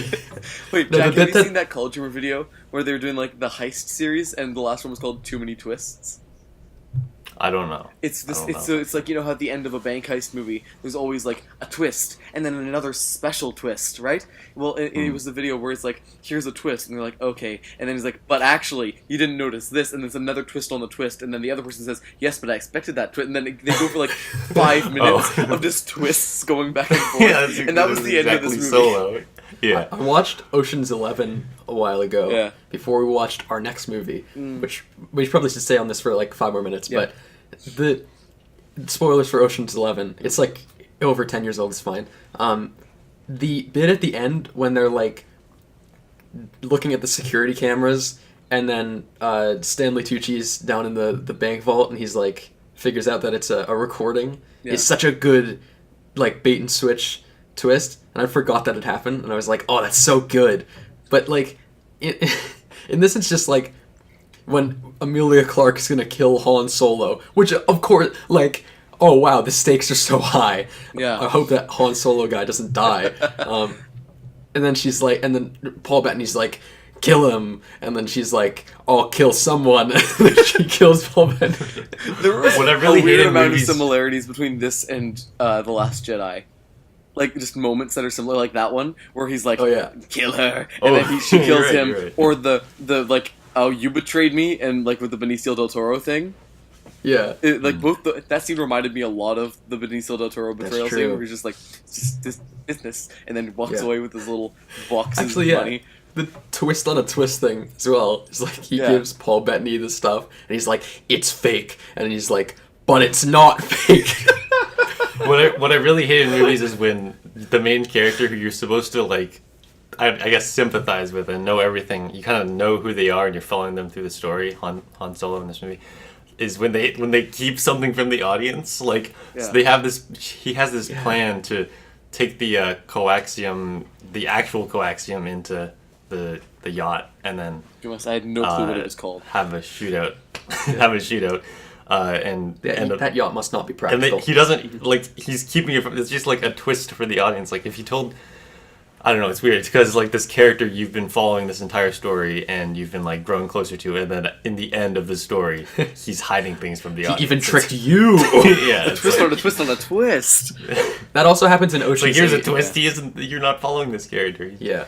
Wait, Jack, have you seen that College Humor video where they were doing like the heist series, and the last one was called Too Many Twists? I don't know. It's like, you know how at the end of a bank heist movie, there's always like a twist and then another special twist, right? Well, it was the video where it's like, here's a twist, and they're like, okay, and then he's like, but actually, you didn't notice this, and there's another twist on the twist, and then the other person says, yes, but I expected that twist, and then they go for like 5 minutes of just twists going back and forth, and that was the end of this movie. Solo. Yeah. I watched Ocean's 11 a while ago before we watched our next movie, which we probably should stay on this for like 5 more minutes, but the spoilers for Ocean's 11, it's like over 10 years old, it's fine. The bit at the end when they're like looking at the security cameras, and then Stanley Tucci's down in the bank vault, and he's like figures out that it's a recording. It's such a good like bait and switch twist, and I forgot that it happened, and I was like, oh, that's so good. But like in this, it's just like when Emilia Clarke's gonna kill Han Solo, which of course, like, oh wow, the stakes are so high. I hope that Han Solo guy doesn't die. And then she's like, and then Paul Bettany's like, kill him, and then she's like, I'll kill someone, and then she kills Paul Bettany. There was a weird amount of similarities between this and The Last Jedi. like just moments that are similar, like that one where he's like, Oh, yeah. kill her, Oh, and then she you're kills right, him, you're right. or the like, oh, you betrayed me, and like with the Benicio del Toro thing. Yeah. Like both that scene reminded me a lot of the Benicio del Toro betrayal scene, true. where he's just like, it's just this business, and then walks Yeah. away with his little boxes Actually, of yeah. money. The twist on a twist thing as well. It's like he Yeah. gives Paul Bettany the stuff, and he's like, "It's fake," and he's like, "But it's not fake." What I really hate in movies is when the main character who you're supposed to like, I guess sympathize with and know everything. You kind of know who they are and you're following them through the story. Han Solo in this movie is when they keep something from the audience. Like Yeah. so they have this. He has this plan to take the coaxium, the actual coaxium, into the yacht, and then I had no clue what it was called. have a shootout. Have a shootout. And Yeah, end up that yacht must not be and practical. he doesn't like he's keeping it from. It's just like a twist for the audience. Like if you told, I don't know, it's weird. It's because like this character you've been following this entire story and you've been like growing closer to, and then in the end of the story, he's hiding things from the audience. He even tricked you. Yeah, it's Twist like, on a twist on a twist. That also happens in Ocean's like here's a 8. twist. He isn't. You're not following this character. Yeah.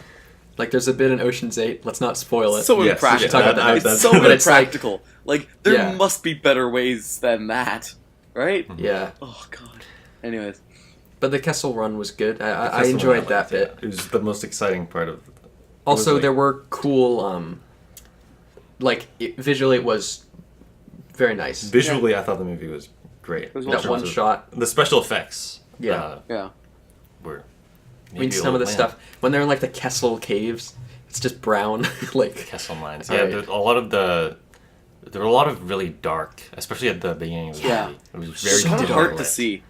Like there's a bit in Ocean's 8. Let's not spoil it. So Yes, impractical. talk about that. It's so But it's like- impractical. Like there Yeah. must be better ways than that, right? Yeah. Oh god. Anyways, But the Kessel Run was good. I That's the enjoyed one I that liked, bit. yeah. It was the most exciting part of. Also, like- there were cool, visually it was very nice. Visually, I thought the movie was great. was in well That terms one of- shot. The special effects. Yeah. yeah. Were. I mean, some of the stuff, when they're in like the Kessel caves, it's just brown. like, Kessel Mines. All Yeah, right. there were a lot of really dark, especially at the beginning of the Yeah. movie. It was very It's kind of dark hard to lit. see.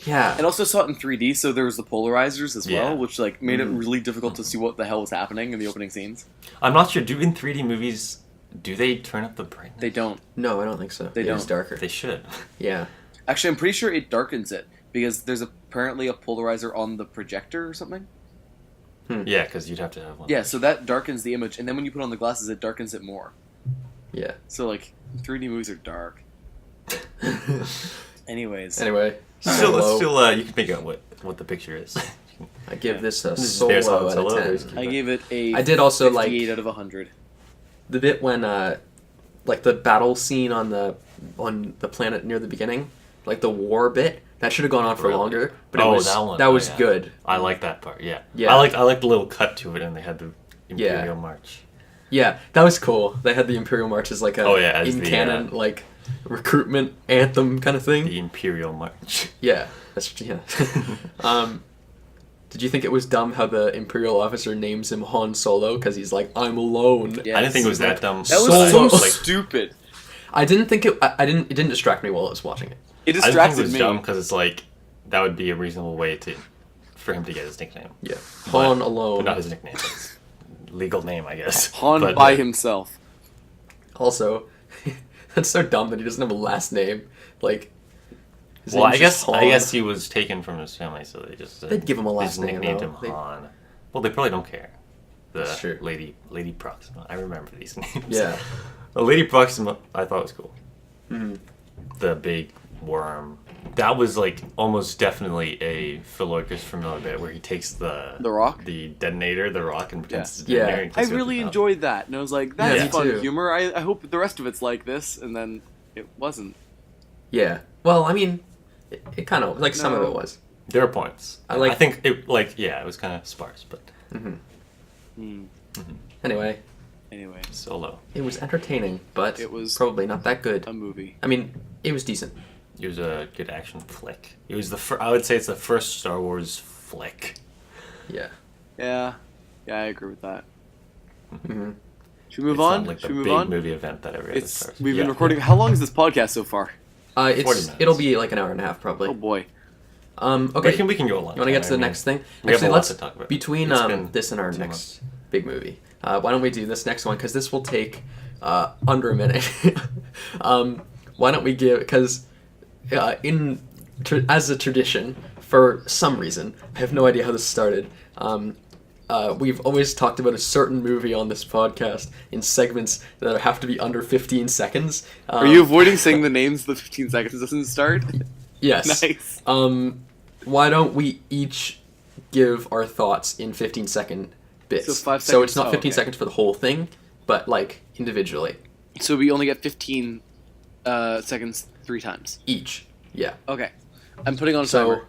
yeah. And also saw it in 3D, so there was the polarizers as well, Yeah. which like made it really difficult to see what the hell was happening in the opening scenes. I'm not sure. In 3D movies, do they turn up the brightness? They don't. No, I don't think so. They It was don't. darker. They should. Yeah. Actually, I'm pretty sure it darkens it because there's apparently a polarizer on the projector or something. Yeah, because you'd have to have one. Yeah, so that darkens the image, and then when you put on the glasses, it darkens it more. Yeah. So like 3D movies are dark. Anyways, Anyway, Still, you can make out what the picture is. I give this a This is solo their song, out solo. of 10. I gave it a I did also 58 like out of 100. the bit when like the battle scene on the planet near the beginning, like the war bit. That should have gone on for Really? longer, but Oh, it was that one. that Oh, was yeah. good. I like that part. Yeah. Yeah. I liked the little cut to it, and they had the Imperial Yeah. March. Yeah, that was cool. They had the Imperial March as like a Oh, yeah, as in the, canon like recruitment anthem kind of thing. The Imperial March. Yeah, that's yeah. Did you think it was dumb how the Imperial officer names him Han Solo because he's like, I'm alone? Yeah. I didn't think it was that dumb. That was Solo. so Like- stupid. I didn't think it. I didn't. It didn't distract me while I was watching it. It I didn't think distracted it was me. dumb because it's like that would be a reasonable way for him to get his nickname. Yeah, But- Han But alone. not his nickname. His legal name, I guess. Han But, by himself. Also, that's so dumb that he doesn't have a last name. Like, his Well, name's just I Han. guess he was taken from his family, so they just They'd give him a they last just name, nicknamed though. him They- Han. Well, they probably don't care. That's true. Lady Proxima. I remember these names. Yeah. The Lady Proxima, I thought was cool. Mhm. The big worm. That was like almost definitely a Phil Lord Christopher Miller bit where he takes the rock? the detonator, the rock, and pretends it's a Yeah. detonator. and I takes it with really the mouth. enjoyed that, and I was like, Yeah, "That's me fun too. humor." I hope the rest of it's like this, and then it wasn't. Yeah. Well, I mean, it kind of like some of No. it was. There are points. I like- I think it it was kind of sparse, but Anyway, Anyway, Solo. it was entertaining, but It was probably not that good. a movie. I mean, it was decent. It was a good action flick. It was I would say it's the first Star Wars flick. Yeah. Yeah, I agree with that. hmm Should we move It's not on? like the Should we move big on? movie event that every other It's Star Wars. we've been Yeah. recording. How long is this podcast so far? 40 It's minutes. it'll be like an hour and a half probably. Oh boy. Okay. We can go along. You want to get to the next thing? We have a lot let's to talk about. between It's been this and our 2 next big movie. Why don't we do this next one? Because this will take under a minute. Why don't we give? Because as a tradition, for some reason, I have no idea how this started. We've always talked about a certain movie on this podcast in segments that have to be under 15 seconds. Are you avoiding saying the names? The 15 seconds doesn't start. Yes. Nice. Why don't we each give our thoughts in 15-second bits. So 5 So it's seconds? not Oh, 15 okay. seconds for the whole thing, but like individually So we only get 15 seconds 3 times. each. Yeah. Okay. I'm putting on a So, timer.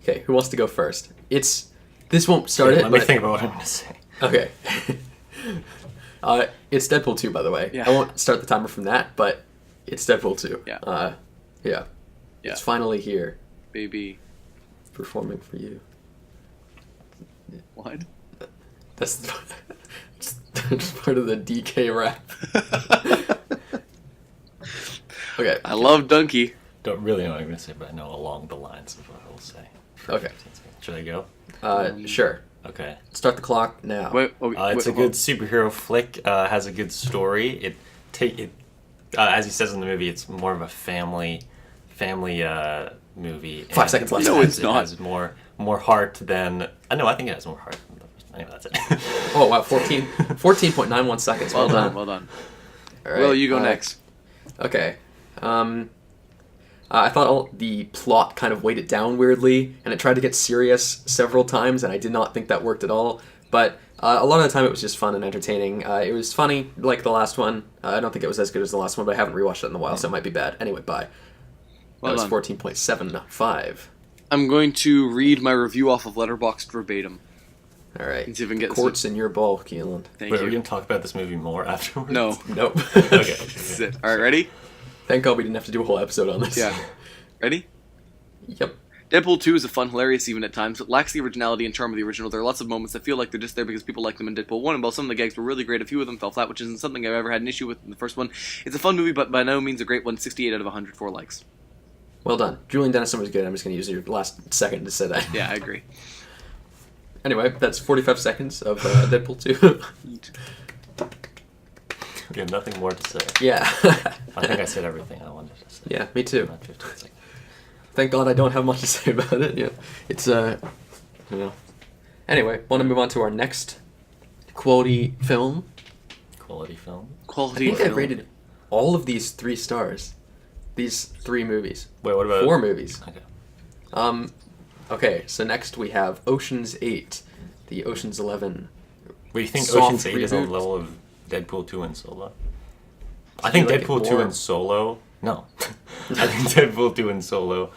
okay, who wants to go first? This won't start Yeah, it. let me but- think about what I'm gonna say. Okay. It's Deadpool 2, by the way. Yeah. I won't start the timer from that, but it's Deadpool 2. Yeah. Yeah. Yeah. It's finally here, Baby. performing for you. What? That's it's part of the DK rap. Okay. I love Donkey. Don't really know what I'm gonna say, but I know along the lines of what I will say. Okay. Should I go? Sure. Okay. Start the clock now. It's a good superhero flick. Has a good story. As he says in the movie, it's more of a family movie. 5 seconds left. No, it's not. It has more heart than. I think it has more heart. Anyway, that's it. Oh wow, 14.91 seconds. Well done. Well done. All right. Will, you go next. Okay. I thought the plot kind of weighed it down weirdly, and it tried to get serious several times, and I did not think that worked at all. But a lot of the time, it was just fun and entertaining. It was funny, like the last one. I don't think it was as good as the last one, but I haven't rewatched it in a while, so it might be bad. Anyway, bye. Well That done. was 14.75. I'm going to read my review off of Letterboxd verbatim. All right. Let's see if we can get this Courts in your ball, Kielan. Thank Wait, are we you. gonna talk about this movie more afterwards? No. Nope. Okay. This is it. All right, ready? Thank God we didn't have to do a whole episode on this. Yeah. Ready? Yep. Deadpool 2 is a fun, hilarious even at times. It lacks the originality and charm of the original. There are lots of moments that feel like they're just there because people like them in Deadpool 1, and while some of the gags were really great, a few of them fell flat, which isn't something I've ever had an issue with in the first one. It's a fun movie, but by no means a great one. 68 out of 100, 4 likes. Well done. Julian Dennison was good. I'm just going to use your last second to say that. Yeah, I agree. Anyway, that's 45 seconds of Deadpool 2. We have nothing more to say. Yeah. I think I said everything I wanted to say. Yeah, me too. Not 15 seconds. Thank God I don't have much to say about it. Yeah, it's Anyway, want to move on to our next quality film. Quality film. I Quality think I film. rated all of these 3 stars. These 3 movies. Wait, what about 4 movies. Okay. Okay, so next we have Ocean's 8, the Ocean's 11. Wait, you think Soft Ocean's 8 is on the reboot. level of Deadpool 2 and Solo? I you think like it Deadpool 2 more? and Solo. No, I think Deadpool 2 and Solo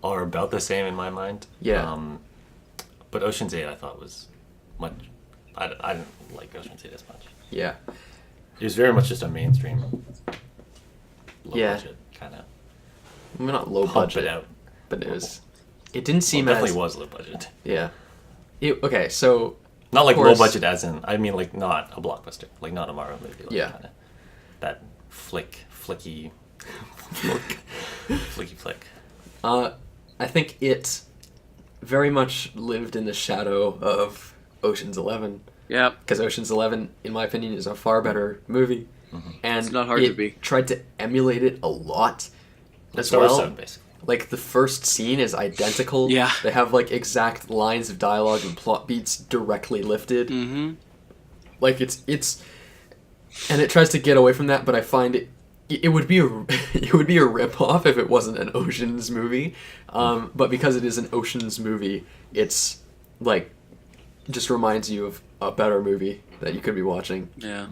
are about the same in my mind. Yeah. But Ocean's 8 I thought was much. I didn't like Ocean's 8 as much. Yeah. It was very much just a mainstream, low Yeah. budget kind of I mean, not low pump budget, it out. but it was. It didn't Well, seem it as. definitely was low budget. Yeah. Okay, so. Not like course- low budget as in, I mean like not a blockbuster, like not a Marvel movie. Like Yeah. Kinda, that flicky flick. I think it very much lived in the shadow of Ocean's 11. Yeah. Because Ocean's 11, in my opinion, is a far better movie. And It's not hard it to be. tried to emulate it a lot as Star Wars well. 7, basically. Like, the first scene is identical. Yeah. They have, like, exact lines of dialogue and plot beats directly lifted. Mm-hmm. Like, it's... And it tries to get away from that, but I find it would be a it would be a ripoff if it wasn't an Ocean's movie. But because it is an Ocean's movie, it's, like, just reminds you of a better movie that you could be watching. Yeah.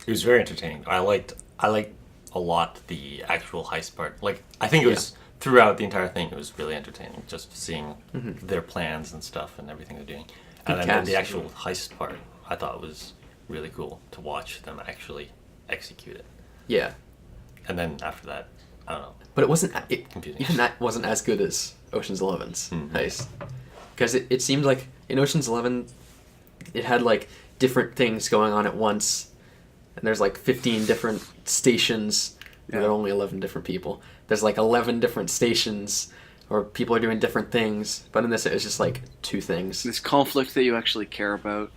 It was very entertaining. I liked a lot the actual heist part. Like I think it was throughout the entire thing. It was really entertaining, just seeing their plans and stuff and everything they're doing. And then cast. the actual heist part, I thought was really cool to watch them actually execute it. Yeah. And then after that, I don't know. But it wasn't... Confusing. Even that wasn't as good as Ocean's 11's Mhm. heist. Because it seemed like in Ocean's 11, it had, like, different things going on at once. And there's, like, 15 different stations. Yeah. There are only 11 different people. There's, like, 11 different stations, or people are doing different things. But in this, it was just, like, 2 things. This conflict that you actually care about.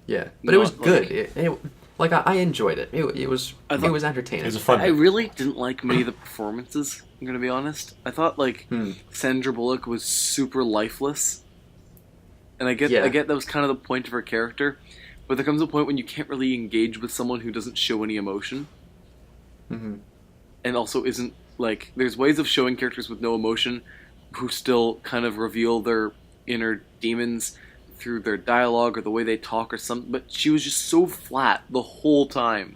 Yeah. But it was Not, good. like- I enjoyed it. It was entertaining. It was a fun. I really didn't like many of the performances, I'm gonna be honest. I thought, like, Sandra Bullock was super lifeless. And I get that was kind of the point of her character. But there comes a point when you can't really engage with someone who doesn't show any emotion. Mm-hmm. And also isn't, like... There's ways of showing characters with no emotion who still kind of reveal their inner demons through their dialogue or the way they talk or something. But she was just so flat the whole time.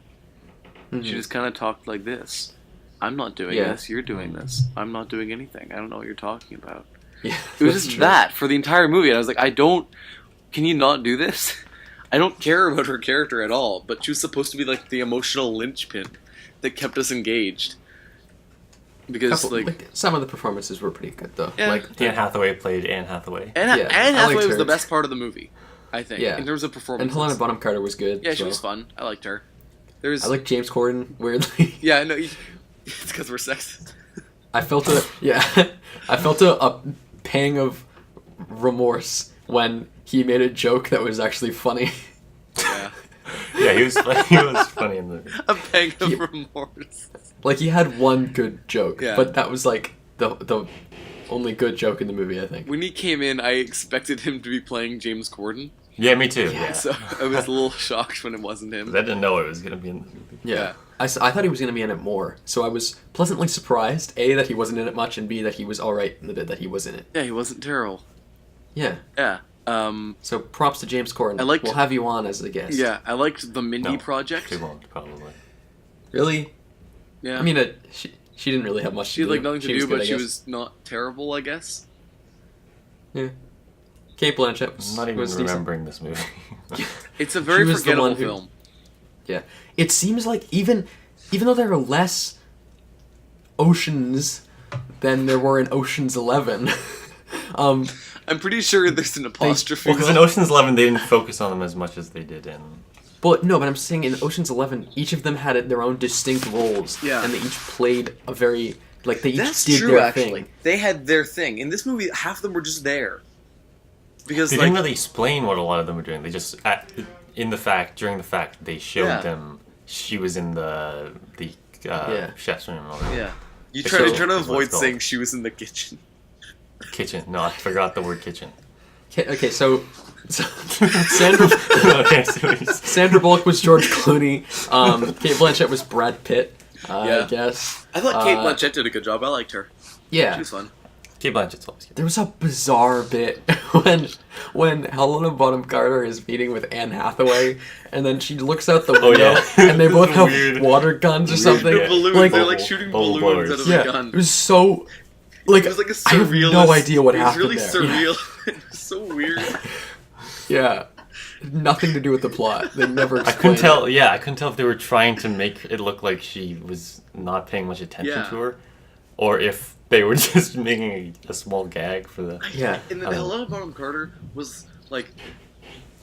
Mhm. She just kind of talked like this. I'm not doing Yeah. this. You're doing this. I'm not doing anything. I don't know what you're talking about. Yeah, It was that's just true. that for the entire movie. And I was like, can you not do this? I don't care about her character at all, but she was supposed to be like the emotional linchpin that kept us engaged. Because Some of the performances were pretty good though. Yeah. Like Anne Hathaway played Anne Hathaway. Anne Yeah, Anne I Hathaway liked was the her. best part of the movie, I think, Yeah. in terms of and performances. Helena Bonham Carter was good. Yeah, she so. was fun. I liked her. There's I like James Corden weirdly. yeah, no, it's because we're sexist. I felt a pang of remorse when he made a joke that was actually funny. Yeah, Yeah, he was funny in the movie. a pang of He- remorse. Like he had one good joke, Yeah. but that was like the only good joke in the movie, I think. When he came in, I expected him to be playing James Corden, Yeah, me too. Yeah. so I was a little shocked when it wasn't him. I didn't know it was gonna be in the movie. Yeah. I thought he was going to be in it more, so I was pleasantly surprised, A, that he wasn't in it much, and B, that he was alright in the bit that he was in it. Yeah, he wasn't terrible. Yeah. Yeah. So props to James Corden. I liked- We'll have you on as a guest. Yeah, I liked the Mindy No, project. She won't probably. Really? Yeah. I mean, she didn't really have much she to had do. like nothing to was do, good, but I she guess. was not terrible, I guess. Yeah. Kate Blanchett was, I'm not even was decent. remembering this movie. It's a very She was the forgettable one who- film. Yeah. It seems like even though there are less oceans than there were in Ocean's 11, I'm pretty sure there's an apostrophe. Well, because in Ocean's 11 they didn't focus on them as much as they did in. but I'm saying in Ocean's 11, each of them had their own distinct roles, Yeah. and they each played a very they each That's did true, their actually. thing. They had their thing. In this movie, half of them were just there. Because, They like, didn't really explain what a lot of them were doing. They just during the fact they showed Yeah. them she was in the chef's room or yeah. You The try kitchen to is what avoid it's called. saying she was in the kitchen. kitchen. No, I forgot the word kitchen. Okay, so Sandra Okay, so he's- Sandra Bullock was George Clooney. Kate Blanchett was Brad Pitt. Yeah. I guess. I thought Kate Blanchett did a good job. I liked her. Yeah. She was fun. Kate Blanchett's always good. There was a bizarre bit when Helena Bonham Carter is meeting with Anne Hathaway, and then she looks out the window, yeah. and they both have Weird. water guns or something. The balloons, Like, they're like shooting Bubble balloons blowers. out of yeah, a gun. it was so like It was like a I have surrealist. no idea what it happened was there. really Yeah. surreal. It was so weird. Yeah, nothing to do with the plot. They never. I couldn't explained tell. it. Yeah, I couldn't tell if they were trying to make it look like she was not paying much attention Yeah. to her, or if they were just making a small gag for the. Yeah, And then I don't know. Helena Bonham Carter was like,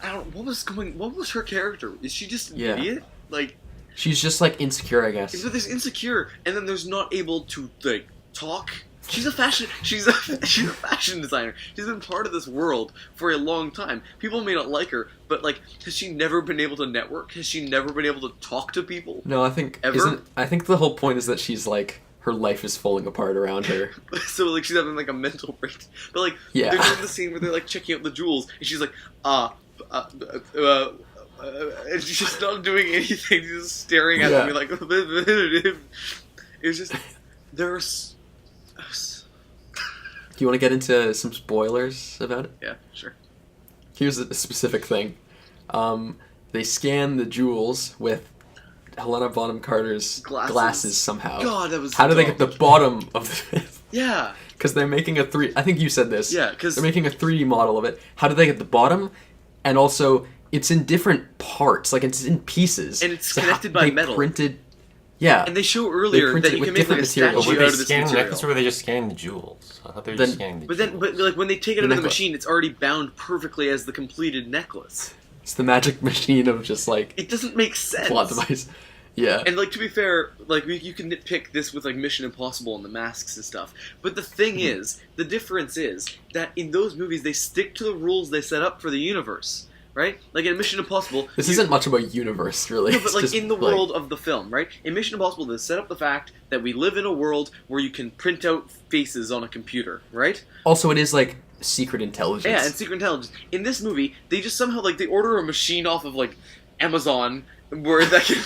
what was her character? Is she just an Yeah. idiot? Like, she's just like insecure, I guess. but there's insecure, and then there's not able to like talk. She's a fashion designer. She's been part of this world for a long time. People may not like her, but like, has she never been able to network? Has she never been able to talk to people? No, I think Ever? I think the whole point is that she's like her life is falling apart around her. So like she's having like a mental break. But like Yeah. they're doing the scene where they're like checking out the jewels, and she's like, and she's just not doing anything. She's just staring at Yeah. me like. It was just there's. Do you want to get into some spoilers about it? Yeah, sure. Here's a specific thing. They scan the jewels with Helena Bonham Carter's glasses somehow. God, that was. How do they get the dumb. bottom of the? Yeah. Because they're making a three. I think you said this. Yeah, 'cause- they're making a 3D model of it. How do they get the bottom? And also, it's in different parts. Like it's in pieces. And it's So connected by they metal. Printed. Yeah. And they show earlier printed that it you with can make like a different materials. statue Were out they of this scanning the material. necklace or were they just scanning the jewels? I thought they were Then- just scanning the But jewels. then, but like when they take it The out of the necklace. machine, it's already bound perfectly as the completed necklace. It's the magic machine of just like It doesn't make sense. plot device. Yeah. And like to be fair, like you can nitpick this with like Mission Impossible and the masks and stuff. But the thing Mm-hmm. is, the difference is that in those movies they stick to the rules they set up for the universe, right? Like in Mission Impossible, This you- isn't much of a universe, really. No, but It's like just, in the world of the film, right? In Mission Impossible, they set up the fact that we live in a world where you can print out faces on a computer, right? Also, it is like secret intelligence. Yeah, and secret intelligence. In this movie, they just somehow like they order a machine off of like Amazon where that can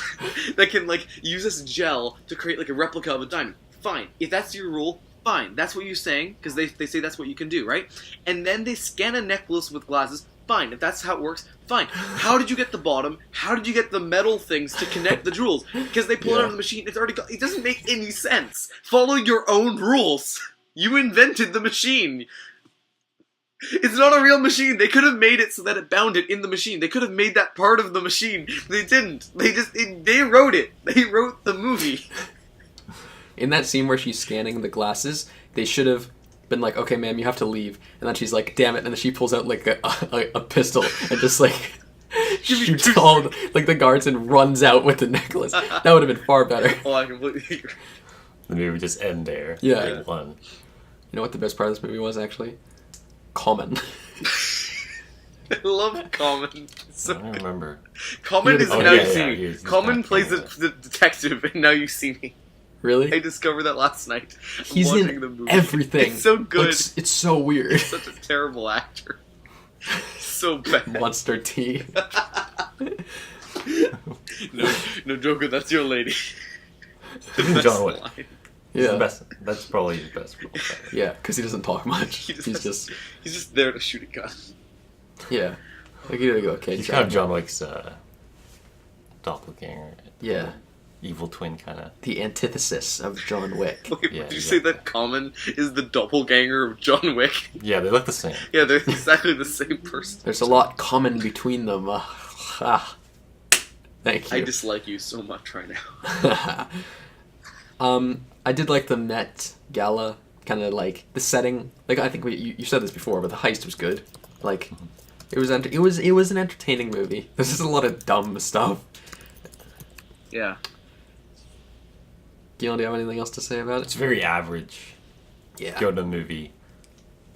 that can like use this gel to create like a replica of a diamond. Fine, if that's your rule, Fine, that's what you're saying, because they say that's what you can do, right? And then they scan a necklace with glasses. Fine, if that's how it works, fine. How did you get the bottom? How did you get the metal things to connect the jewels? Because they pull it out of the machine, it's already it doesn't make any sense. Follow your own rules. You invented the machine. It's not a real machine. They could have made it so that it bound it in the machine. They could have made that part of the machine. They didn't. They wrote it. They wrote the movie. In that scene where she's scanning the glasses, they should have been like, okay, ma'am, you have to leave. And then she's like, damn it. And then she pulls out like a pistol and just like shoots all the guards and runs out with the necklace. That would have been far better. Oh, I completely agree. The movie would just end there. Yeah. One. You know what the best part of this movie was, actually? Common. I love Colin. I don't remember. Colin is Oh, Now yeah, You See yeah, Me. he's Colin not plays Colin, the detective in Now You See Me. Really? I discovered that last night. He's watching in the movie. everything. It's so good. It's so weird. He's such a terrible actor. So bad. Monster T. No, Joker, that's your lady. Even John Wick. line. He's the Yeah. best. That's probably his best role. Yeah, because he doesn't talk much. He's just there to shoot a gun. Yeah. Like, you gotta go, okay, He's Jack. kind of John Wick's doppelganger. Yeah. Evil twin kind of. The antithesis of John Wick. Wait, Yeah, did you say that Colin is the doppelganger of John Wick? Yeah, they look the same. Yeah, they're exactly the same person. There's a lot common between them. Thank you. I dislike you so much right now. I did like the Met Gala, kind of like the setting. Like, I think you said this before, but the heist was good. Like, it was an entertaining movie. There's just a lot of dumb stuff. Yeah. Kielan, do you have anything else to say about It's it? very average. Yeah. Go to a movie,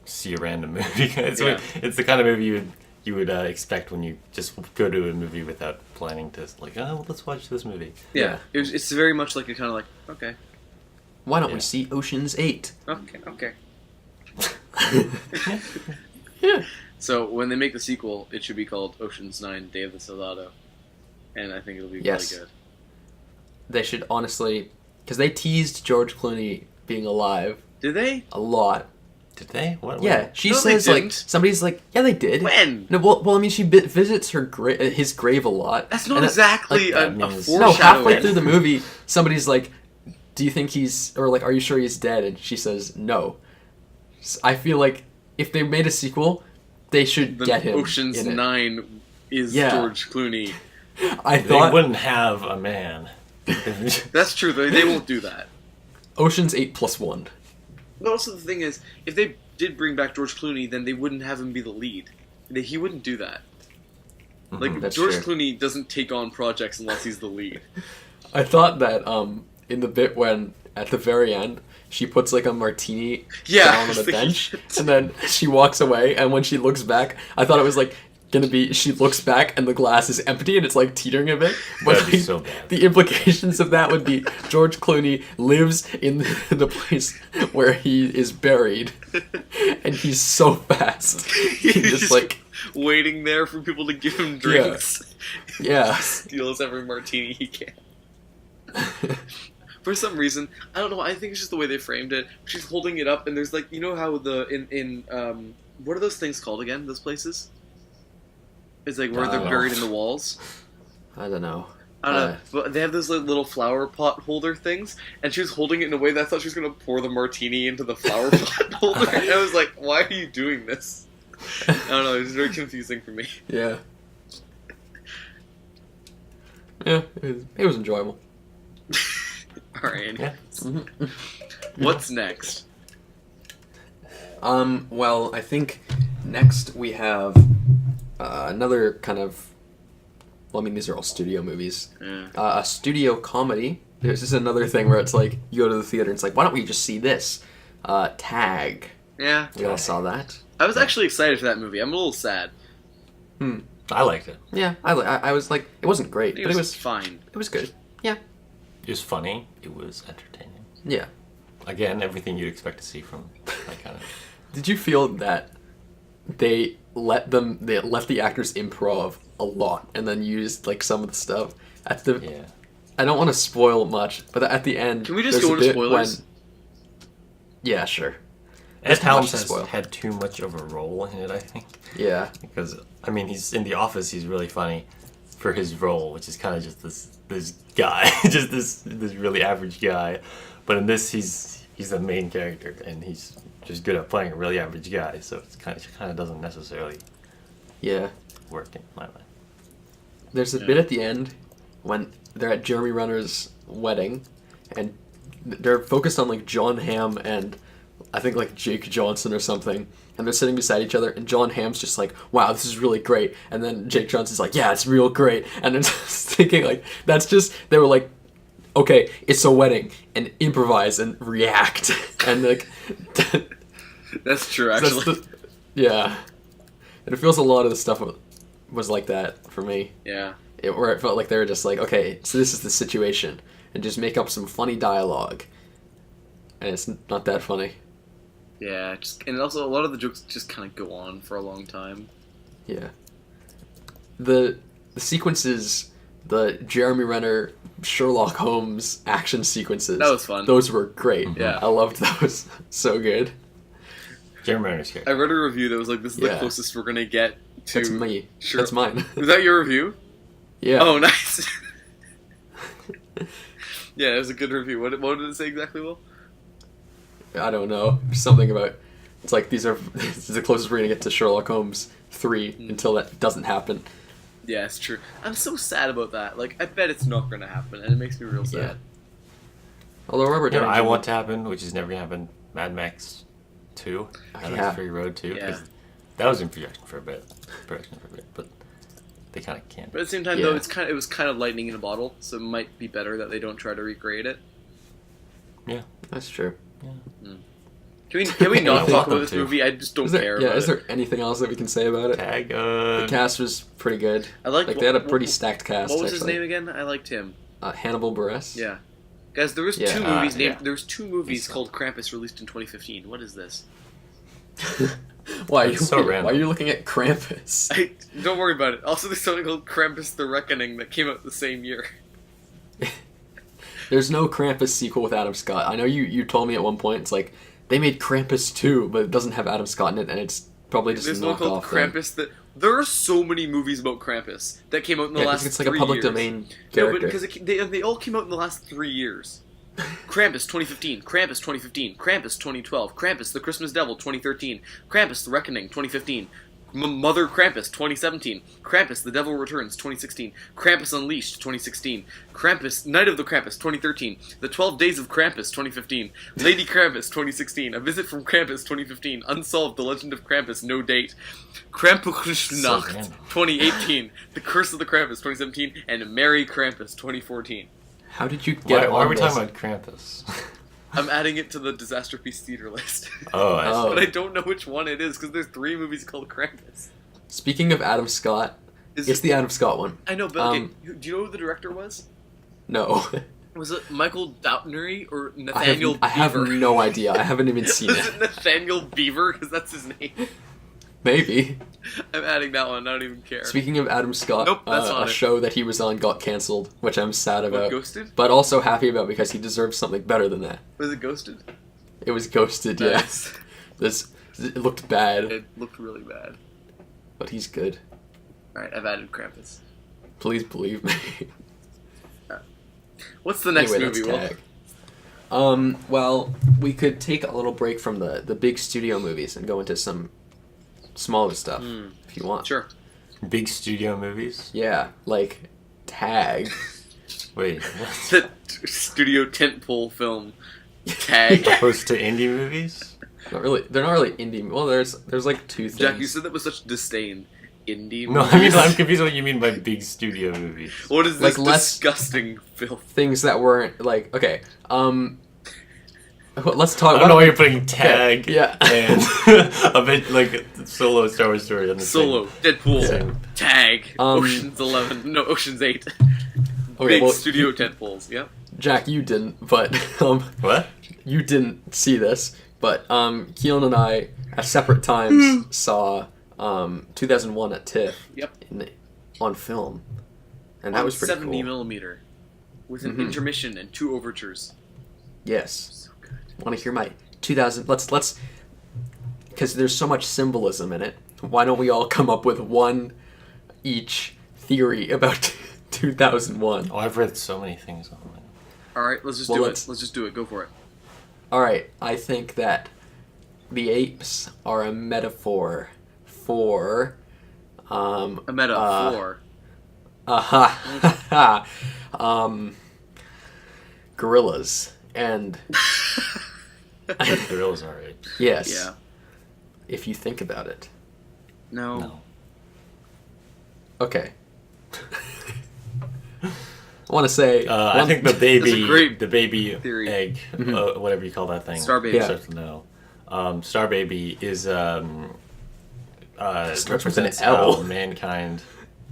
see a random movie. It's, Yeah. it's the kind of movie you would expect when you just go to a movie without planning to, like, oh, well, let's watch this movie. Yeah. It's very much like, you're kind of like, okay. Why don't we Yeah. see Ocean's 8? Okay. Yeah. So, when they make the sequel, it should be called Ocean's 9 Day of the Soldado. And I think it'll be Yes. really good. They should honestly, because they teased George Clooney being alive Did they? a lot. Did they? What? Yeah, she No, they says like didn't. somebody's like, yeah, they did. When? No, well, I mean, she visits his grave a lot. That's not And exactly that a means- foreshadowing. No, halfway through the movie, somebody's like, do you think he's, or like, are you sure he's dead? And she says, no. I feel like if they made a sequel, they should The get him Ocean's in it. 9 is Yeah. George Clooney. I They thought wouldn't have a man. That's true, though. They won't do that. Ocean's 8+1. But also the thing is, if they did bring back George Clooney, then they wouldn't have him be the lead. He wouldn't do that. Like, That's George true. Clooney doesn't take on projects unless he's the lead. I thought that in the bit when at the very end she puts like a martini Yeah, down I on was the thinking bench that. and then she walks away, and when she looks back, I thought it was like gonna be she looks back and the glass is empty and it's like teetering a bit. But That'd be like, so bad. the implications of that would be George Clooney lives in the place where he is buried, and he's so fast. He just like waiting there for people to give him drinks. yeah. Steals every martini he can. For some reason, I don't know. I think it's just the way they framed it. She's holding it up, and there's like, you know how in what are those things called again? Those places? It's like where they're Oh. buried in the walls. I don't know. I don't know, but they have those like, little flower pot holder things, and she was holding it in a way that I thought she was gonna pour the martini into the flower pot holder. And I was like, "Why are you doing this?" I don't know. It was very confusing for me. Yeah. Yeah, it was enjoyable. All right. Yeah. What's next? Well, I think next we have another kind of. Well, I mean, these are all studio movies. Yeah. A studio comedy. This is another thing where it's like you go to the theater and it's like, why don't we just see this? Tag. Yeah. You guys saw that? I was actually excited for that movie. I'm a little sad. I liked it. Yeah, I was like, it wasn't great, It but was it was fine. it was good. Yeah. It was funny. It was entertaining. Yeah. Again, everything you'd expect to see from that kind of. Did you feel that they left the actors improv a lot and then used like some of the stuff at the Yeah. I don't want to spoil much, but at the end Can we just there's go a into bit spoilers? Yeah, sure. Ed Too much Helms to has spoil. had too much of a role in it, I think. Yeah. Because, I mean, he's in The Office, he's really funny for his role, which is kind of just this guy, just this really average guy. But in this, he's the main character, and he's just good at playing a really average guy, so it kind of doesn't necessarily Yeah. work in my mind. There's a bit at the end when they're at Jeremy Renner's wedding, and they're focused on like John Hamm and I think like Jake Johnson or something, and they're sitting beside each other, and John Hamm's just like, wow, this is really great, and then Jake Johnson's like, yeah, it's real great, and I'm just thinking like, that's just, they were like, okay, it's a wedding, and improvise and react, and like, That's true, that's actually. yeah, and it feels a lot of the stuff was like that for me, Yeah. where it felt like they were just like, okay, so this is the situation, and just make up some funny dialogue, and it's not that funny. Yeah, and also a lot of the jokes just kind of go on for a long time. Yeah. The sequences, the Jeremy Renner, Sherlock Holmes action sequences. That was fun. Those were great. Yeah. I loved those. So good. Jeremy Renner's character. I read a review that was like, this is the Yeah. closest we're gonna get to... That's me. Sure. That's mine. Was that your review? Yeah. Oh, nice. Yeah, it was a good review. What did it say exactly, Will? I don't know. Something about, it's like this is the closest we're going to get to Sherlock Holmes 3 until that doesn't happen. Yeah, it's true. I'm so sad about that. Like, I bet it's not gonna happen, and it makes me real sad. Yeah. Although Robert You know, Downey I Jr. want to happen, which has never happened. Mad Max 2, Mad yeah. Max Fury Road 2, Yeah. because that was in production for a bit, but they kind of can't. But at the same time, though, it was kind of lightning in a bottle, so it might be better that they don't try to recreate it. Yeah. That's true. Can we not Yeah, talk about welcome this to. movie? I just don't Is there, care yeah, about is it. there anything else that we can say about it? Tag. The cast was pretty good. I liked Like, they had a pretty stacked cast. What was his actually. name again? I liked him. Hannibal Buress. Yeah. Guys, there was Yeah. two movies named. Yeah. There was two movies He's- called Krampus released in 2015. What is this? Why? It's so random. Why are you looking at Krampus? Don't worry about it. Also, there's something called Krampus: The Reckoning that came out the same year. There's no Krampus sequel with Adam Scott. I know you told me at one point, it's like, they made Krampus 2, but it doesn't have Adam Scott in it, and it's probably just There's a one called knockoff thing. Krampus that. There are so many movies about Krampus that came out in the Yeah, last 'cause it's like a 3 public years. domain No, but character. because they all came out in the last 3 years. Krampus 2015, Krampus 2015, Krampus 2012, Krampus the Christmas Devil 2013, Krampus the Reckoning 2015, Mother Krampus 2017, Krampus the Devil Returns 2016, Krampus Unleashed 2016, Krampus Night of the Krampus 2013, The 12 Days of Krampus 2015, Lady Krampus 2016, A Visit from Krampus 2015, Unsolved The Legend of Krampus No Date, Krampusnacht random. 2018, The Curse of the Krampus 2017, and Merry Krampus 2014. How did you Why get are on we this? talking about Krampus? I'm adding it to the Disaster Piece Theater list. Oh, I see. Oh. But I don't know which one it is, because there's 3 movies called Krampus. Speaking of Adam Scott, Is it's it- the Adam Scott one. I know, but okay, do you know who the director was? No. Was it Michael Doubtney or I Nathaniel have Beaver? no idea. I haven't even seen Was it. it Nathaniel Beaver? Because that's his name. Maybe. I'm adding that one, I don't even care. Speaking of Adam Scott, Nope, that's not a it. show that he was on got cancelled, which I'm sad about. Ghosted? But also happy about because he deserves something better than that. Was it Ghosted? It was Ghosted, yeah. Nice. It looked bad, It looked really bad. but he's good. Alright, I've added Krampus. Please believe me. What's the next Anyway, movie, that's Will? tag. Well, we could take a little break from the big studio movies and go into some smaller stuff if you want. Sure. Big studio movies? Yeah, like Tag. Wait, The studio tentpole film. Tag. opposed to indie movies? Not really. They're not really indie. Well, there's like two things. Jack, you said that with such disdain. Indie No, movies? I mean, I'm confused what you mean by big studio movies. What is this Like less- disgusting filth? things that weren't like okay. Let's talk. I don't know why you're putting Tag Yeah. and a bit like Solo Star Wars Story on the Solo, same. Deadpool, Same. Tag, Um, Ocean's 11, no, Ocean's 8. Okay, Big well, studio tentpoles, yep. Jack, you didn't, but What? you didn't see this, but Kielan and I at separate times saw 2001 at TIFF. Yep. On film, and that was pretty 70 cool. millimeter, with an Mhm. intermission and 2 overtures. Yes. So good. Want to hear my 2000. Let's because there's so much symbolism in it. Why don't we all come up with one each theory about 2001? Oh, I've read so many things online. All right, let's just do it. Let's just do it. Go for it. All right, I think that the apes are a metaphor for A metaphor. Gorillas and Gorillas are apes. yes. Yeah. If you think about it. No. No. Okay. I want to say. I think the That's a baby, great the baby theory. egg, whatever you call that thing. Star baby. Yeah. Starts with an L. Star baby is Starts with an represents L. how mankind.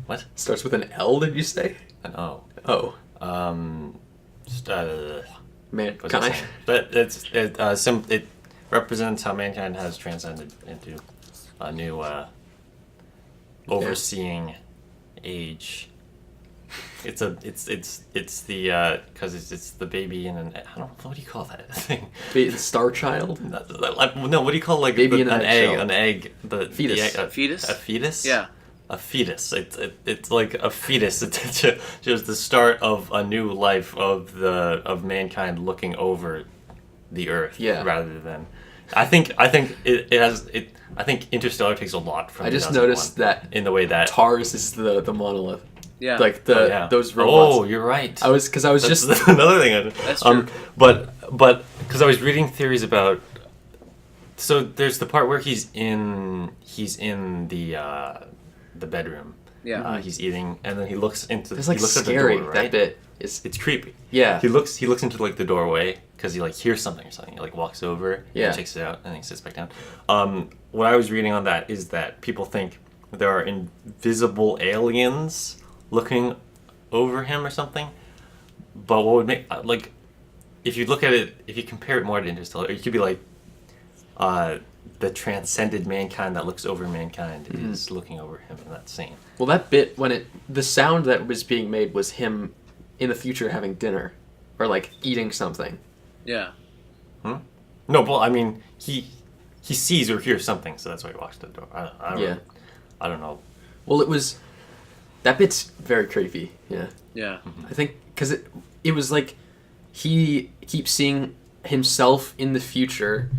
What? Starts with an L. Did you say? An O. Oh, What's I mankind. saying? But it represents how mankind has transcended into a new overseeing age. It's the because it's the baby in an I don't know, what do you call that thing? Star Child. No, what do you call like Baby in an an egg? eggshell. An egg. The Fetus. The egg, Fetus? A fetus. Yeah. A fetus. It's like a fetus. It's just the start of a new life of mankind looking over the earth. Yeah. Rather than, I think it has it. I think Interstellar takes a lot from. I just 2001 noticed that in the way that Tars is the monolith. Yeah. Like those robots. Oh, you're right. I was That's just another thing. That's true. But because I was reading theories about. So there's the part where he's in the bedroom. Yeah. He's eating, and then he looks into. it's like he looks scary. at the door, right? That bit is It's creepy. yeah. He looks into like the doorway because he like hears something or something. He like walks over, Yeah. and checks it out, and then he sits back down. What I was reading on that is that people think there are invisible aliens looking over him or something. But what would make like if you look at it, if you compare it more to Interstellar, it could be like the transcended mankind that looks over mankind is looking over him in that scene. Well, that bit when the sound that was being made was him in the future having dinner or like eating something. Yeah. No, but I mean he sees or hears something, so that's why he walks to the door. I don't Yeah. I don't know. Well, that bit's very creepy. Yeah. Yeah. I think because it was like he keeps seeing himself in the future,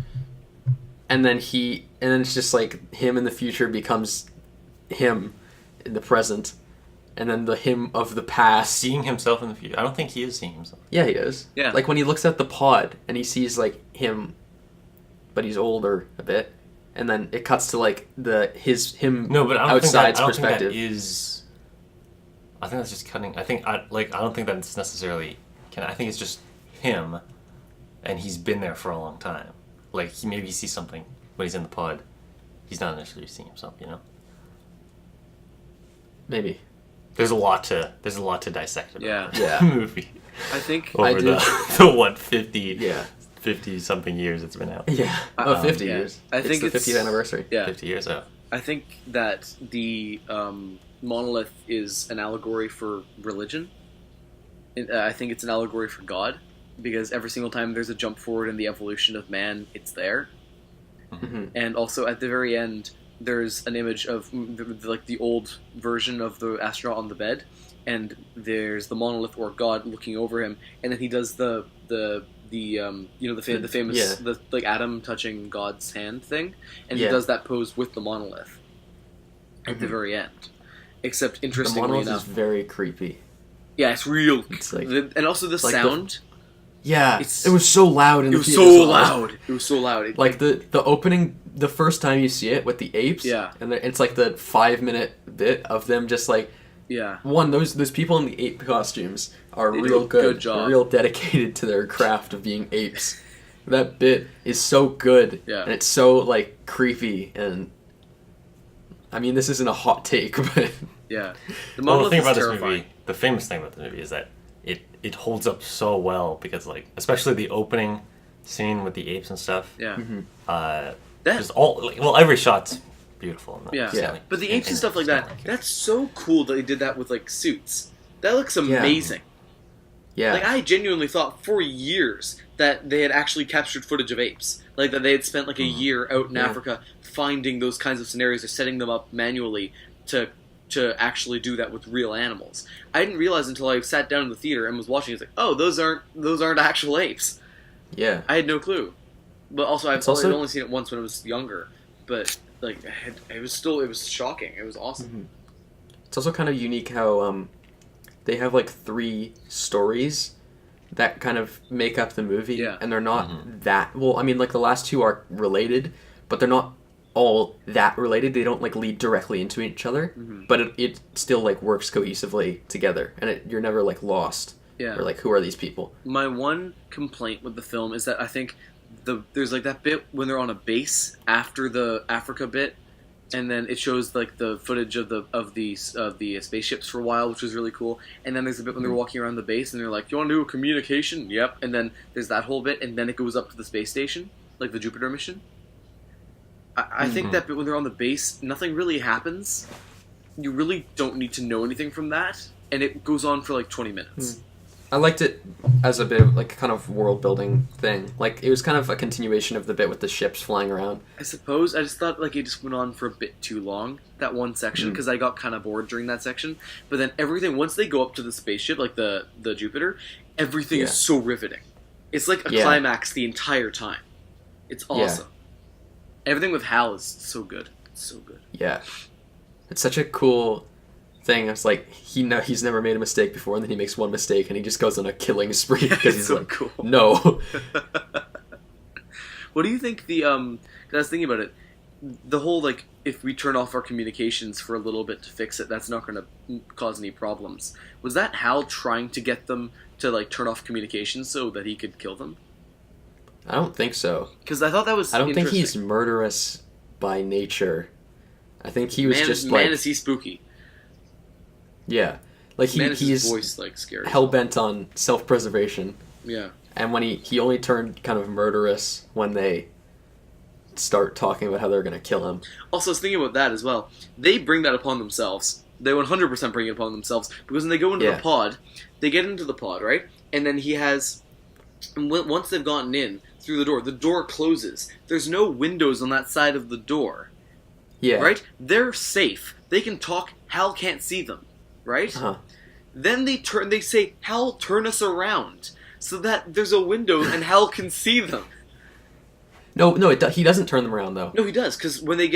and then it's just like him in the future becomes him in the present, and then the him of the past. Seeing himself in the future. I don't think he is seeing himself. Yeah, he is. Yeah. Like when he looks at the pod and he sees like him, but he's older a bit, and then it cuts to like him. No, but I don't outside's think perspective. that is. I think that's just cutting. I don't think that's necessarily. I think it's just him, and he's been there for a long time. Like maybe he sees something when he's in the pod. He's not necessarily seeing himself, you know. Maybe. There's a lot to dissect about Yeah. the Yeah. movie I over do. the what 50 Yeah. 50 something years it's been out. Yeah. 50 yeah. years. I think it's the it's 50th anniversary. Yeah. 50 years out. I think that the monolith is an allegory for religion. I think it's an allegory for God, because every single time there's a jump forward in the evolution of man, it's there. Mm-hmm. And also at the very end, there's an image of like the old version of the astronaut on the bed, and there's the monolith or God looking over him, and then he does the famous Yeah. the like Adam touching God's hand thing, and Yeah. he does that pose with the monolith at the Mhm. very end. Except The interestingly monolith enough, is very creepy. yeah, it's real. It's like- And also the like the- sound. Yeah, It's- it was so loud in It the was theater so as well. loud. It was so loud. Like the opening, the first time you see it with the apes. Yeah. And it's like the 5-minute bit of them just like yeah. those people in the ape costumes are They do real a good good, job. real dedicated to their craft of being apes. That bit is so good. Yeah. And it's so like creepy, and I mean this isn't a hot take, but Yeah. The Well, the monolith thing is about this terrifying. movie, the famous thing about the movie is that it holds up so well because like especially the opening scene with the apes and stuff. Yeah. Uh, That- just all like, well every shot's beautiful. In Yeah. Yeah. But the apes and stuff like that, that's so cool that they did that with like suits. That looks amazing. yeah. Like I genuinely thought for years that they had actually captured footage of apes. Like, that they had spent, like, a year out in Africa finding those kinds of scenarios or setting them up manually to actually do that with real animals. I didn't realize until I sat down in the theater and was watching. It's like, oh, those aren't actual apes. Yeah. I had no clue. But also, I'd also- only seen it once when I was younger. But like, it was shocking. It was awesome. Mm-hmm. It's also kind of unique how they have like 3 stories that kind of make up the movie, and they're not that well. I mean, like the last 2 are related, but they're not all that related. They don't like lead directly into each other, but it still like works cohesively together, and you're never like lost. Yeah. Or like, who are these people? My one complaint with the film is that I think there's like that bit when they're on a base after the Africa bit, and then it shows like the footage of the spaceships for a while, which was really cool. And then there's a bit when they're walking around the base and they're like, "You want to do a communication?" Yep. And then there's that whole bit, and then it goes up to the space station, like the Jupiter mission. I think that bit when they're on the base, nothing really happens. You really don't need to know anything from that, and it goes on for like 20 minutes. I liked it as a bit of like kind of world building thing. Like it was kind of a continuation of the bit with the ships flying around. I suppose. I just thought like it just went on for a bit too long, that one section, because I got kind of bored during that section. But then everything, once they go up to the spaceship, like the Jupiter, everything is so riveting. It's like a climax the entire time. It's awesome. Everything with Hal is so good. It's so good. Yeah. It's such a cool thing. It's like he's never made a mistake before, and then he makes one mistake and he just goes on a killing spree because he's so like, cool. No. What do you think the 'cause I was thinking about it, the whole like, if we turn off our communications for a little bit to fix it, that's not going to cause any problems. Was that Hal trying to get them to like turn off communications so that he could kill them? I don't think so. Because I thought that was I don't think interesting. he's murderous by nature. I think he was man, just man, like... is he spooky. Yeah. Like Man, is his he's voice like scary. hell-bent on self-preservation. Yeah. And when he only turned kind of murderous when they start talking about how they're going to kill him. Also, I was thinking about that as well. They bring that upon themselves. They 100% bring it upon themselves. Because when they go into the pod, they get into the pod, right? And then he has... And once they've gotten in through the door closes. There's no windows on that side of the door. Yeah. Right? They're safe. They can talk. Hal can't see them. Right? Uh-huh. Then they say, "Hal, turn us around." So that there's a window and Hal can see them. No, he doesn't turn them around, though. No, he does, because when they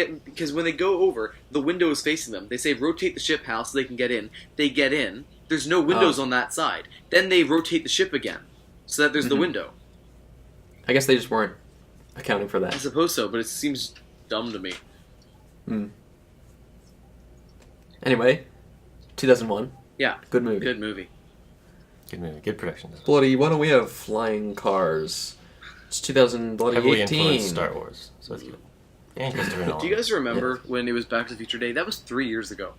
go over, the window is facing them. They say, "Rotate the ship, Hal, so they can get in." They get in. There's no windows on that side. Then they rotate the ship again, so that there's the window. I guess they just weren't accounting for I that. suppose so, but it seems dumb to me. Anyway, 2001. Yeah. Good movie. Good movie. Good movie. Good production. Bloody, why don't we have flying cars? It's 2018. Heavily influenced Star Wars, so it's good. And Christopher Nolan. Do you guys remember when it was Back to the Future Day? That was 3 years ago.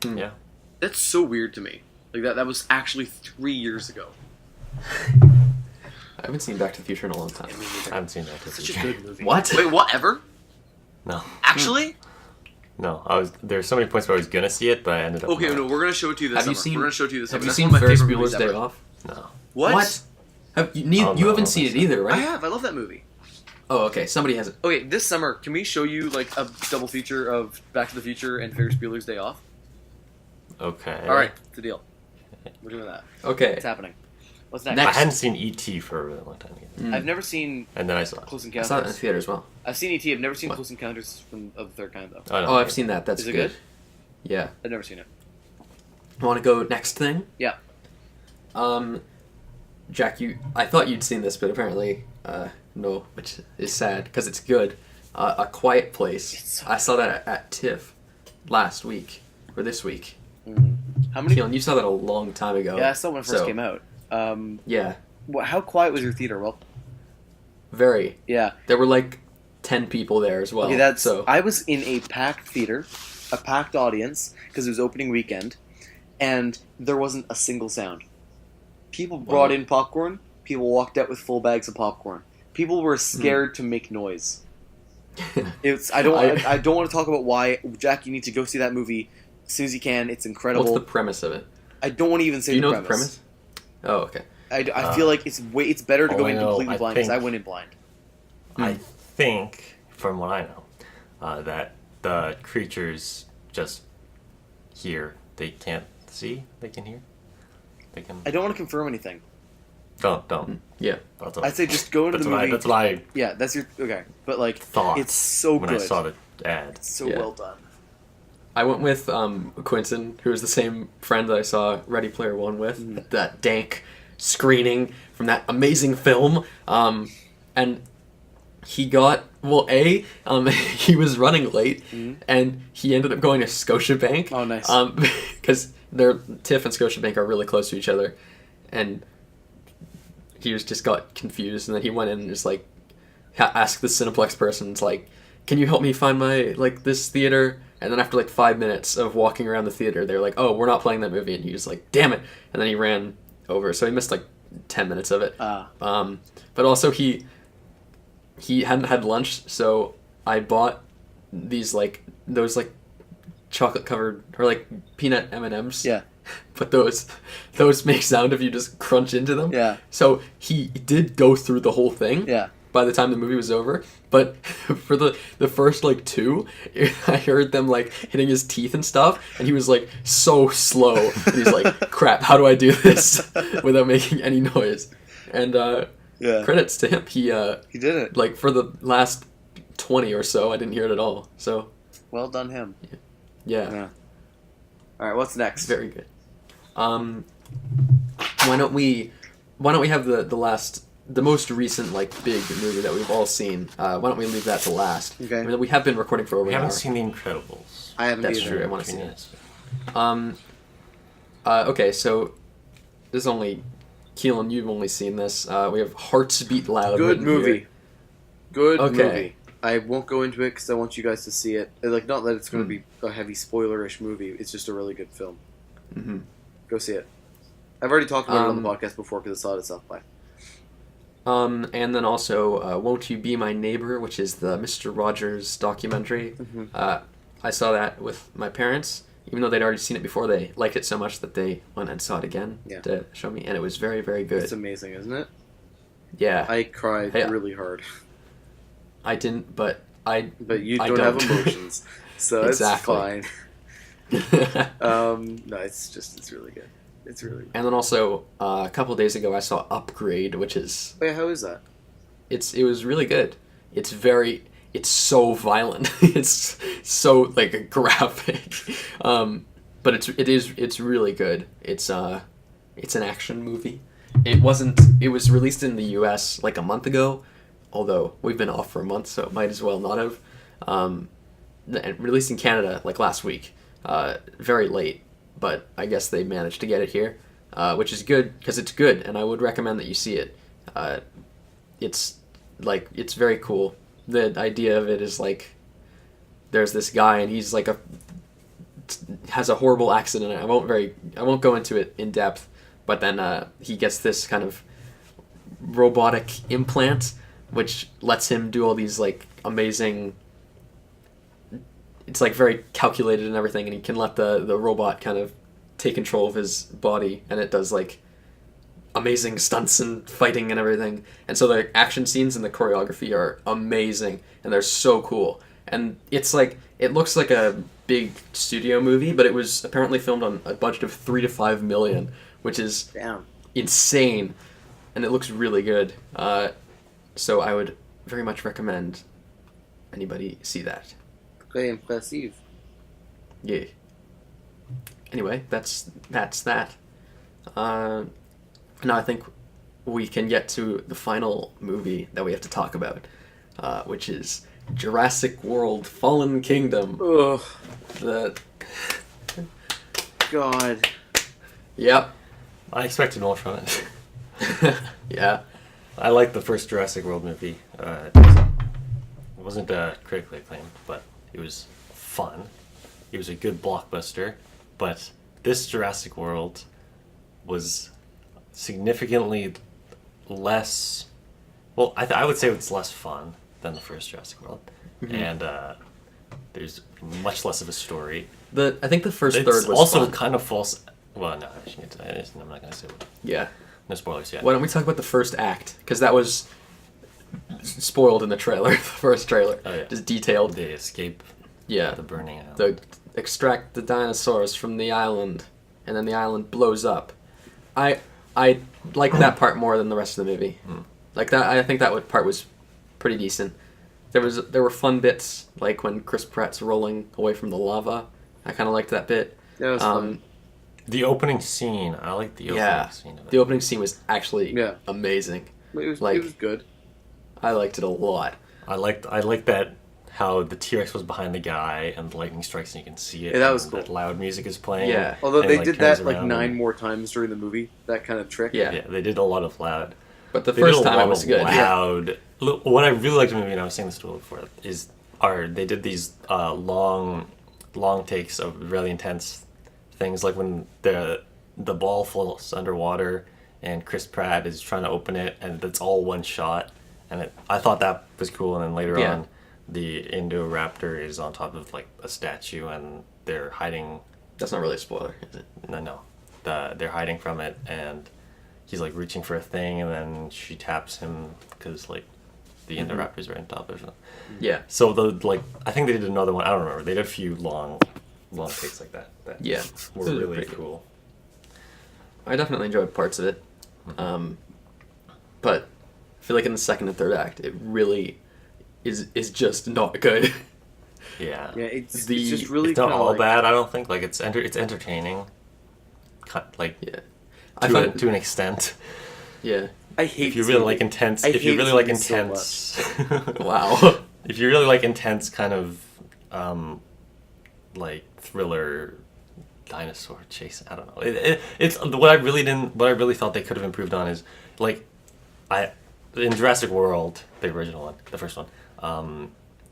Yeah. That's so weird to me. Like that was actually 3 years ago. I haven't seen Back to the Future in a long time. I haven't seen that. Such a good movie. What? Wait, whatever? No. Actually? No. There's so many points where I was gonna see it, but I ended up. Okay, not. no, we're gonna show it to you this summer. We're gonna show it to you this summer. Have you That's seen one of my Ferris favorite movies Bueller's Day ever. Off? No. What? You no, haven't seen it either, right? I have. I love that movie. Oh, okay. Somebody has it. Okay, this summer, can we show you like a double feature of Back to the Future and Ferris Bueller's Day Off? Okay. All right, it's a deal. We're doing that. Okay. It's happening. What's next? I hadn't seen E.T. for a really long time either. I've never seen And then I saw it. Close I Encounters. saw it in the theater as well. I've seen E.T. I've never seen What? Close Encounters of the Third Kind though. Oh, no, Oh, I've seen that. That's Is it good. good? Yeah. I've never seen it. Want to go next thing? Yeah. Jack, I thought you'd seen this, but apparently, no, which is sad because it's good. A Quiet Place. So I saw that at TIFF last week or this week. How many? Keelan, you saw that a long time ago. Yeah, I saw it when it first came out. Yeah, How quiet was your theater? Well, very. yeah. There were like 10 people there as well. Okay, that's. so. I was in a packed theater, a packed audience because it was opening weekend, and there wasn't a single sound. People brought in popcorn. People walked out with full bags of popcorn. People were scared to make noise. I don't want to talk about why. Jack, you need to go see that movie as soon as you can. It's incredible. What's the premise of it? I don't want to even say Do you the know premise. the premise? Oh, okay. I feel like it's better to go in completely blind because I went in blind. I think, from what I know, that the creatures just hear. They can't see. They can hear. They can. I don't want to confirm anything. Don't. Yeah. I'd say just go into the movie. That's what I. Yeah, that's your okay. But like, thought it's so when good. I saw the ad. It's so well done. I went with Quentin, who was the same friend that I saw Ready Player One with. That dank screening from that amazing film. And he got he was running late, and he ended up going to Scotiabank. Oh, nice. Because TIFF and Scotiabank are really close to each other, and he just got confused, and then he went in and just like asked the Cineplex person, it's like, can you help me find my this theater? And then after 5 minutes of walking around the theater, they're like, oh, we're not playing that movie, and he was like, damn it, and then he ran over, so he missed 10 minutes of it. But also he hadn't had lunch, so I bought these those chocolate covered or peanut M&Ms. Yeah. But those make sound if you just crunch into them. Yeah. So he did go through the whole thing. Yeah. By the time the movie was over, but for the first two, I heard them hitting his teeth and stuff, and he was so slow. And he's like, "Crap, how do I do this without making any noise?" And credits to him, he did it. For the last 20 or so, I didn't hear it at all. So well done, him. Yeah. All right, what's next? Very good. Why don't we have the most recent big movie that we've all seen? Why don't we leave that to last? Okay. I mean, we have been recording for over an hour. We haven't seen The Incredibles. I haven't That's either. true. I want to see it. Okay, so this is only Kielan. You've only seen this. We have Hearts Beat Loud. Good movie. Here. Good Okay. movie. I won't go into it because I want you guys to see it. Not that it's going to be a heavy spoilerish movie. It's just a really good film. Mm-hmm. Go see it. I've already talked about it on the podcast before because I saw it at South by. And then also, Won't You Be My Neighbor, which is the Mr. Rogers documentary. Mm-hmm. I saw that with my parents. Even though they'd already seen it before, they liked it so much that they went and saw it again to show me, and it was very, very good. It's amazing, isn't it? Yeah. I cried really hard. I didn't, but But you don't have emotions, so Exactly. it's fine. No, it's really good. It's really good. And then also, a couple days ago, I saw Upgrade, which is... Wait, how is that? It was really good. It's so violent. It's so graphic. But it's really good. It's an action movie. It was released in the US a month ago, although we've been off for a month, so it might as well not have. And released in Canada last week, very late, but I guess they managed to get it here, which is good because it's good, and I would recommend that you see it. It's very cool. The idea of it is there's this guy and he's has a horrible accident. I won't go into it in depth, but then he gets this kind of robotic implant which lets him do all these amazing. It's very calculated and everything, and he can let the robot kind of take control of his body, and it does amazing stunts and fighting and everything. And so the action scenes and the choreography are amazing, and they're so cool. And it's it looks like a big studio movie, but it was apparently filmed on a budget of $3 to $5 million, which is insane, and it looks really good. So I would very much recommend anybody see that. Very impressive. Yeah. Anyway, that's that. Now I think we can get to the final movie that we have to talk about, which is Jurassic World: Fallen Kingdom. Ugh. The God. Yep. I expected more from it. Yeah. I liked the first Jurassic World movie. It wasn't critically acclaimed, but it was fun. It was a good blockbuster. But this Jurassic World was significantly less... Well, I would say it's less fun than the first Jurassic World. Mm-hmm. And there's much less of a story. I think the first it's third was also fun. kind of false... Well, no, I'm not going to say what. Yeah. No spoilers yet. Why don't we talk about the first act? Because that was spoiled in the trailer, the first trailer. Oh, yeah. Just detailed. They escape Yeah. the burning island. They extract the dinosaurs from the island, and then the island blows up. I like that part more than the rest of the movie. Like that, I think that part was pretty decent. There were fun bits, like when Chris Pratt's rolling away from the lava. I kind of liked that bit. Yeah, it was fun. The opening scene, I like the opening scene of it. The opening scene was actually amazing. It was good. I liked it a lot. I liked that how the T-Rex was behind the guy and the lightning strikes and you can see it. Yeah, that was and cool. That loud music is playing. Yeah. Although and they it, did turns that like around 9 and- more times during the movie, that kind of trick. Yeah. Yeah, they did a lot of loud. But the They did first a time lot it was of good. Loud. Look, what I really liked in the movie, and I was saying this to Will before, is they did these long takes of really intense things, like when the ball falls underwater and Chris Pratt is trying to open it, and it's all one shot. And I thought that was cool. And then later on, the Indoraptor is on top of like a statue, and they're hiding. That's not really a spoiler, is it? No. They're hiding from it, and he's like reaching for a thing, and then she taps him because like the Indoraptor's right on top of him. Yeah. So I think they did another one. I don't remember. They did a few long takes like that. That Yeah. were Those are really pretty good. cool. I definitely enjoyed parts of it. But I feel like in the second and third act, it really is just not good. Yeah. Yeah, it's The- just really It's not kinda all like, bad. I don't think. Like it's entertaining. Like Yeah. to an extent. Yeah. I hate If you this really movie. like intense, I if you hate really this like movie so intense, Wow. if you really like intense kind of like thriller dinosaur chase, I don't know. It's what I really thought they could have improved on is like in Jurassic World, the original one, the first one,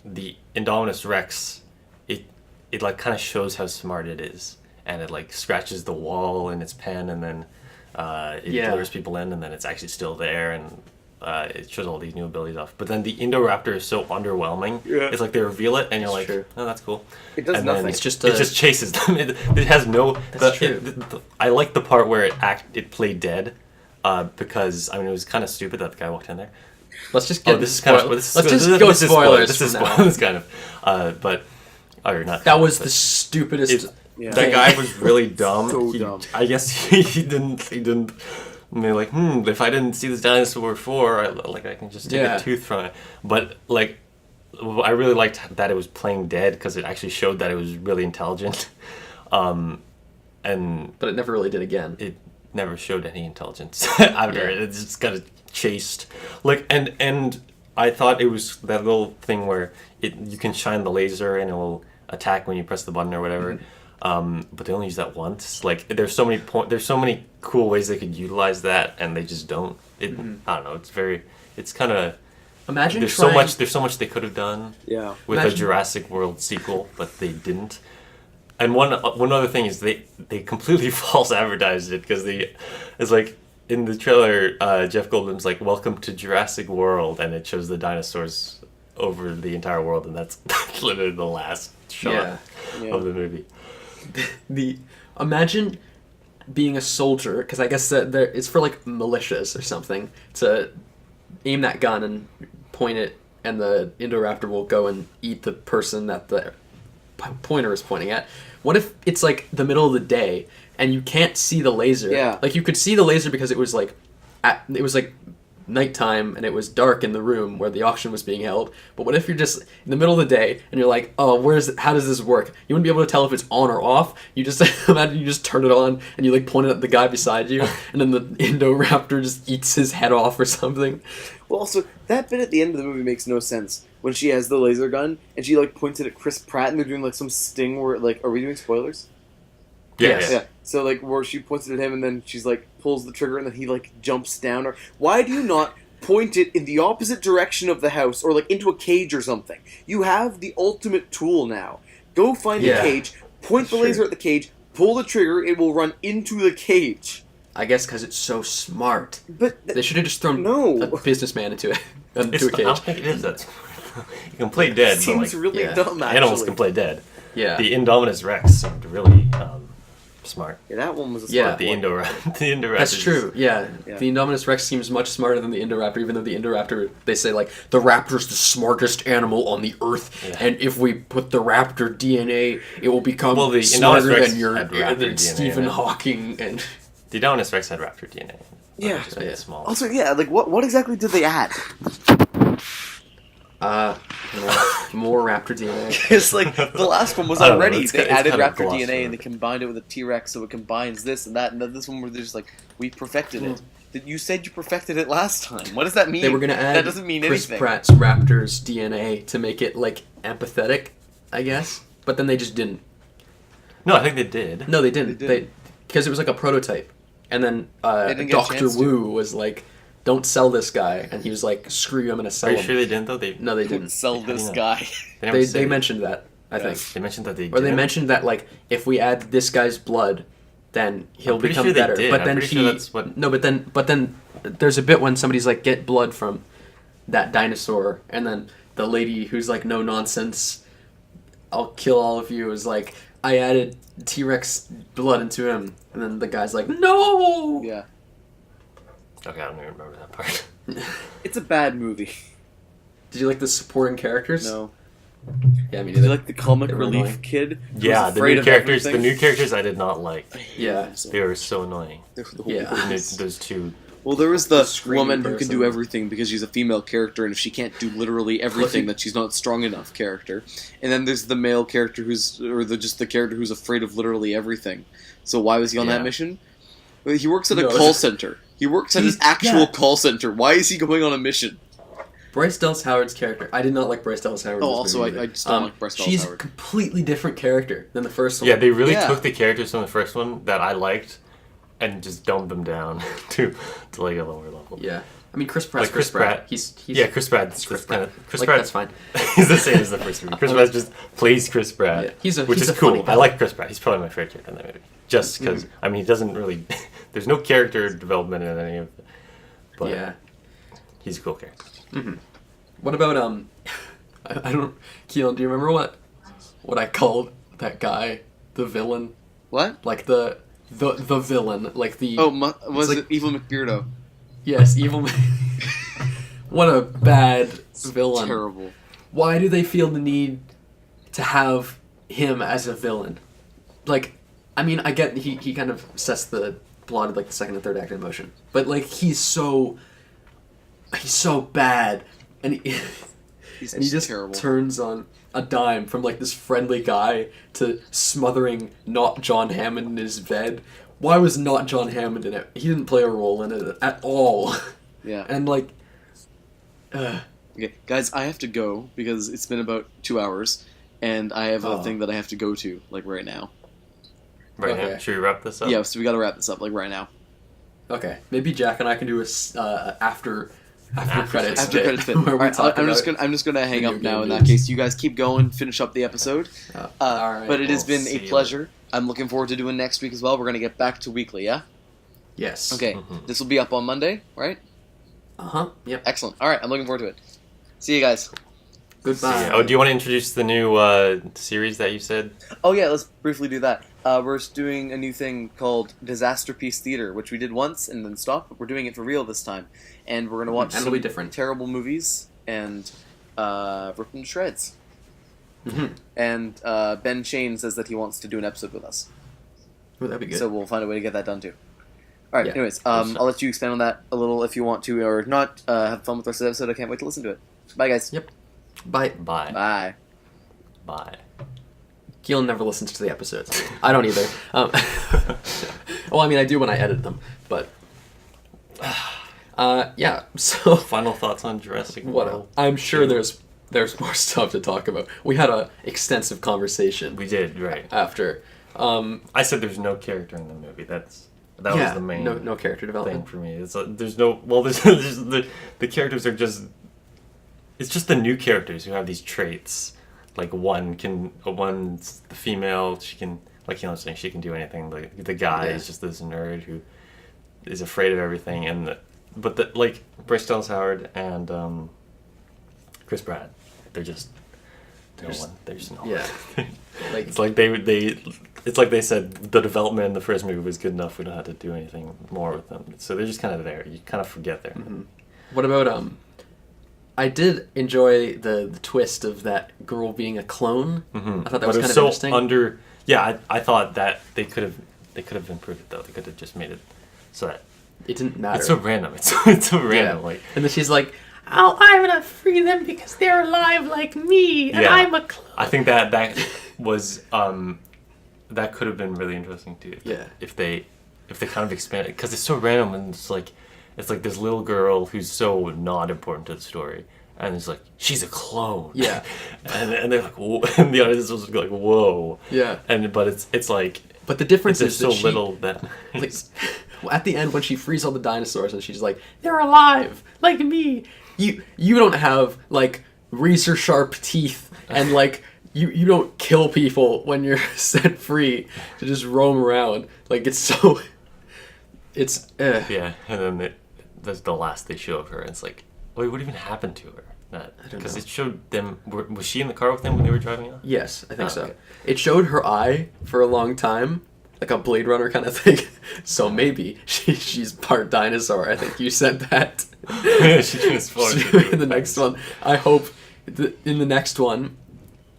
the Indominus Rex, it like kind of shows how smart it is, and it like scratches the wall in its pen, and then it lures people in, and then it's actually still there, and it shows all these new abilities off. But then the Indoraptor is so underwhelming. Yeah. It's like they reveal it, and you're It's like, true. oh, that's cool. It does And nothing. then It's just it just chases them. It has no. That's true. I like the part where it played dead, because I mean it was kind of stupid that the guy walked in there. Let's just get This is kind of. Let's just go spoilers. This is from now. spoilers, kind of. But or not. That was but the stupidest. it's- Yeah. That guy was really dumb. So dumb. I guess he didn't. And they're like, if I didn't see this dinosaur before, I can just take Yeah. a tooth from it. But like, I really liked that it was playing dead because it actually showed that it was really intelligent. And But it never really did again. it never showed any intelligence after Yeah. it. It just got chased. Like and I thought it was that little thing where you can shine the laser and it will attack when you press the button or whatever. But they only use that once. Like there's so many cool ways they could utilize that, and they just don't. I don't know. It's kind of. Imagine There's trying, so much they could have done Yeah. with a Imagine- Jurassic World sequel, but they didn't. And one other thing is they completely false advertised it because it's like in the trailer, Jeff Goldblum's like, "Welcome to Jurassic World," and it shows the dinosaurs over the entire world, and that's literally the last shot Yeah. of the movie. Imagine being a soldier, because I guess that it's for like militias or something, to aim that gun and point it, and the Indoraptor will go and eat the person that the pointer is pointing at. What if it's like the middle of the day and you can't see the laser? Yeah. Like you could see the laser because it was like nighttime and it was dark in the room where the auction was being held. But what if you're just in the middle of the day and you're like, oh, how does this work? You wouldn't be able to tell if it's on or off. You just imagine you just turn it on and you like point it at the guy beside you, and then the Indoraptor just eats his head off or something. Well, also, that bit at the end of the movie makes no sense. When she has the laser gun, and she, like, points it at Chris Pratt, and they're doing, like, some sting where, like, are we doing spoilers? Yes. Yeah. So, like, where she points it at him, and then she's, like, pulls the trigger, and then he, like, jumps down. Or why do you not point it in the opposite direction of the house, or, like, into a cage or something? You have the ultimate tool now. Go find Yeah. the cage, point the Sure. laser at the cage, pull the trigger, it will run into the cage. I guess because it's so smart. But They should have just thrown No. a businessman into it. I Into a don't cage. think it is that. You can play dead, it but seems like really yeah. dumb, actually. animals can play dead. Yeah. The Indominus Rex seemed really smart. Yeah, that one was a Yeah. smart The one. Indoraptor. That's true. Yeah. Yeah. The Indominus Rex seems much smarter than the Indoraptor, even though the Indoraptor, they say like the raptor's the smartest animal on the earth, Yeah. and if we put the raptor DNA, it will become Well, the smarter Indominus Rex than your had raptor than DNA Stephen in it. Hawking and. The Indominus Rex had raptor DNA. Yeah. Just made it small. Also, yeah, like what exactly did they add? More raptor DNA. It's like the last one was I don't know, already it's they kind- it's added kind of Raptor glossed DNA and over. they combined it with a T-Rex, so it combines this and that. And then this one where they're just like, we perfected it. You said you perfected it last time. What does that mean? They were gonna add that doesn't mean Chris anything. Pratt's raptor's DNA to make it like empathetic, I guess. But then they just didn't. No, I think they did. No, they didn't. They They didn't. because it was like a prototype, and then didn't get a Doctor chance to. Wu was like, "Don't sell this guy," and he was like, "Screw you, I'm gonna sell Are you him." sure they didn't though? They No, they Don't didn't. sell How do you this know? guy. never They said- mentioned that, I think, They mentioned that they or they didn't? mentioned that like if we add this guy's blood, then he'll I'm pretty become sure they better. did. But I'm then pretty he sure that's what- no, but then there's a bit when somebody's like, "Get blood from that dinosaur," and then the lady who's like, "No nonsense, I'll kill all of you," is like, "I added T-Rex blood into him," and then the guy's like, "No." Yeah, Okay, I don't even remember that part. it's a bad movie. Did you like the supporting characters? No, Yeah, me did you neither. like the comic They were relief annoying. kid? who was Yeah, the afraid new of characters. everything? The new characters I did not like. Yeah. They were so annoying. Yeah. Those two. Well, there is the screaming woman who can do person. everything because she's a female character, and if she can't do literally everything, that she's not strong enough character. And then there's the male character just the character who's afraid of literally everything. So why was he on that Yeah. mission? Well, he works at a No. call center. He works at his actual yeah. call center. Why is he going on a mission? Bryce Dallas Howard's character. I did not like Bryce Dallas Howard. in Oh, this also, movie I either. just don't like Bryce Dallas She's Howard. a completely different character than the first one. Yeah, they really Yeah. took the characters from the first one that I liked and just dumbed them down to like a lower level. Yeah. I mean, Chris Pratt's Like Chris Pratt. Pratt. He's Yeah, Chris Pratt. Chris Pratt. Chris Like, Pratt. that's fine. He's the same as the first movie. Chris Pratt just plays Chris Pratt, Yeah, he's which a is cool. funny guy. I like Chris Pratt. He's probably my favorite character in that movie. Just because, Mm-hmm. I mean, he doesn't really. There's no character development in any of it. But Yeah. he's a cool character. What about I don't. Kielan, do you remember what I called that guy the villain? What? Like the villain, like the Oh, was like- it Evil McBeardo? yes, evil. What a bad villain. Terrible. Why do they feel the need to have him as a villain? Like, I mean, I get he kind of sets the plot of like the second and third act in motion, but like he's so bad, and he, He's and he just terrible. turns on a dime from like this friendly guy to smothering not John Hammond in his bed. Why was not John Hammond in it? He didn't play a role in it at all, Yeah. and like. Okay, guys, I have to go because it's been about 2 hours, and I have a Oh. thing that I have to go to, like, right now. Right Okay. now, should we wrap this up? Yeah, so we gotta wrap this up, like, right now. Okay, maybe Jack and I can do a after credits After bit, credits bit. where we Alright, talk I'm just about- gonna hang video up now game in that news. case. You guys keep going, finish up the episode. alright, But it has we'll been see a you pleasure. I'm looking forward to doing next week as well. We're gonna get back to weekly, yeah? Yes. Okay, Mhm. this will be up on Monday, right? Yep. Excellent. Alright, I'm looking forward to it. See you guys. Goodbye. Oh, do you want to introduce the new series that you said? Oh yeah, let's briefly do that. We're doing a new thing called Disaster Piece Theater, which we did once and then stopped, but we're doing it for real this time. And we're gonna watch And it'll some be different. terrible movies and rip them to shreds. Mhm. And Ben Shane says that he wants to do an episode with us, Ooh, that'd be good. so we'll find a way to get that done too. All right. Yeah. Anyways, Awesome. I'll let you expand on that a little if you want to, or not. Have fun with the rest of the episode. I can't wait to listen to it. Bye, guys. Yep. Bye. Bye. Bye. Bye. Keelan never listens to the episodes. I don't either. Well, I mean, I do when I edit them, but yeah. So Final thoughts on Jurassic what? World? I'm sure there's more stuff to talk about. We had a extensive conversation We did, right. after. I said there's no character in the movie. That Yeah, was the main no character thing development. for me. There's no there's the characters are just it's just the new characters who have these traits. Like one's the female, she can saying she can do anything. The guy Yeah. is just this nerd who is afraid of everything, and like Bryce Dallas Howard and Chris Pratt, they're just no one. They're just no one. Yeah. Like It's like they it's like they said the development in the first movie was good enough. We don't have to do anything more with them. So they're just kind of there. You kind of forget there. Mm-hmm. What about I did enjoy the twist of that girl being a clone. Mm-hmm. I thought that but was kind of so interesting. I thought that they could have improved it though. They could have just made it so that It didn't matter. it's so random. It's so random. Yeah. Like, and then she's like, "Oh, I'm gonna free them because they're alive like me, and Yeah. I'm a clone." I think that was that could have been really interesting too. If they kind of expanded, because it's so random, and it's like this little girl who's so not important to the story, and it's like she's a clone. Yeah. and they're like, whoa, and the audience was like, whoa. Yeah. But it's like, But the difference there's is so that she, little that like, at the end when she frees all the dinosaurs and she's like, "They're alive like me." You don't have like razor sharp teeth and like you don't kill people when you're set free to just roam around. Like it's so it's yeah. And then that's the last they show of her, and it's like, wait, what even happened to her? I don't Because know. it showed them. Was she in the car with them when they were driving off? Yes, I think so. Okay. It showed her eye for a long time, like a Blade Runner kind of thing. So maybe she's part dinosaur. I think you said that. She transformed In the next one, I hope in the next one,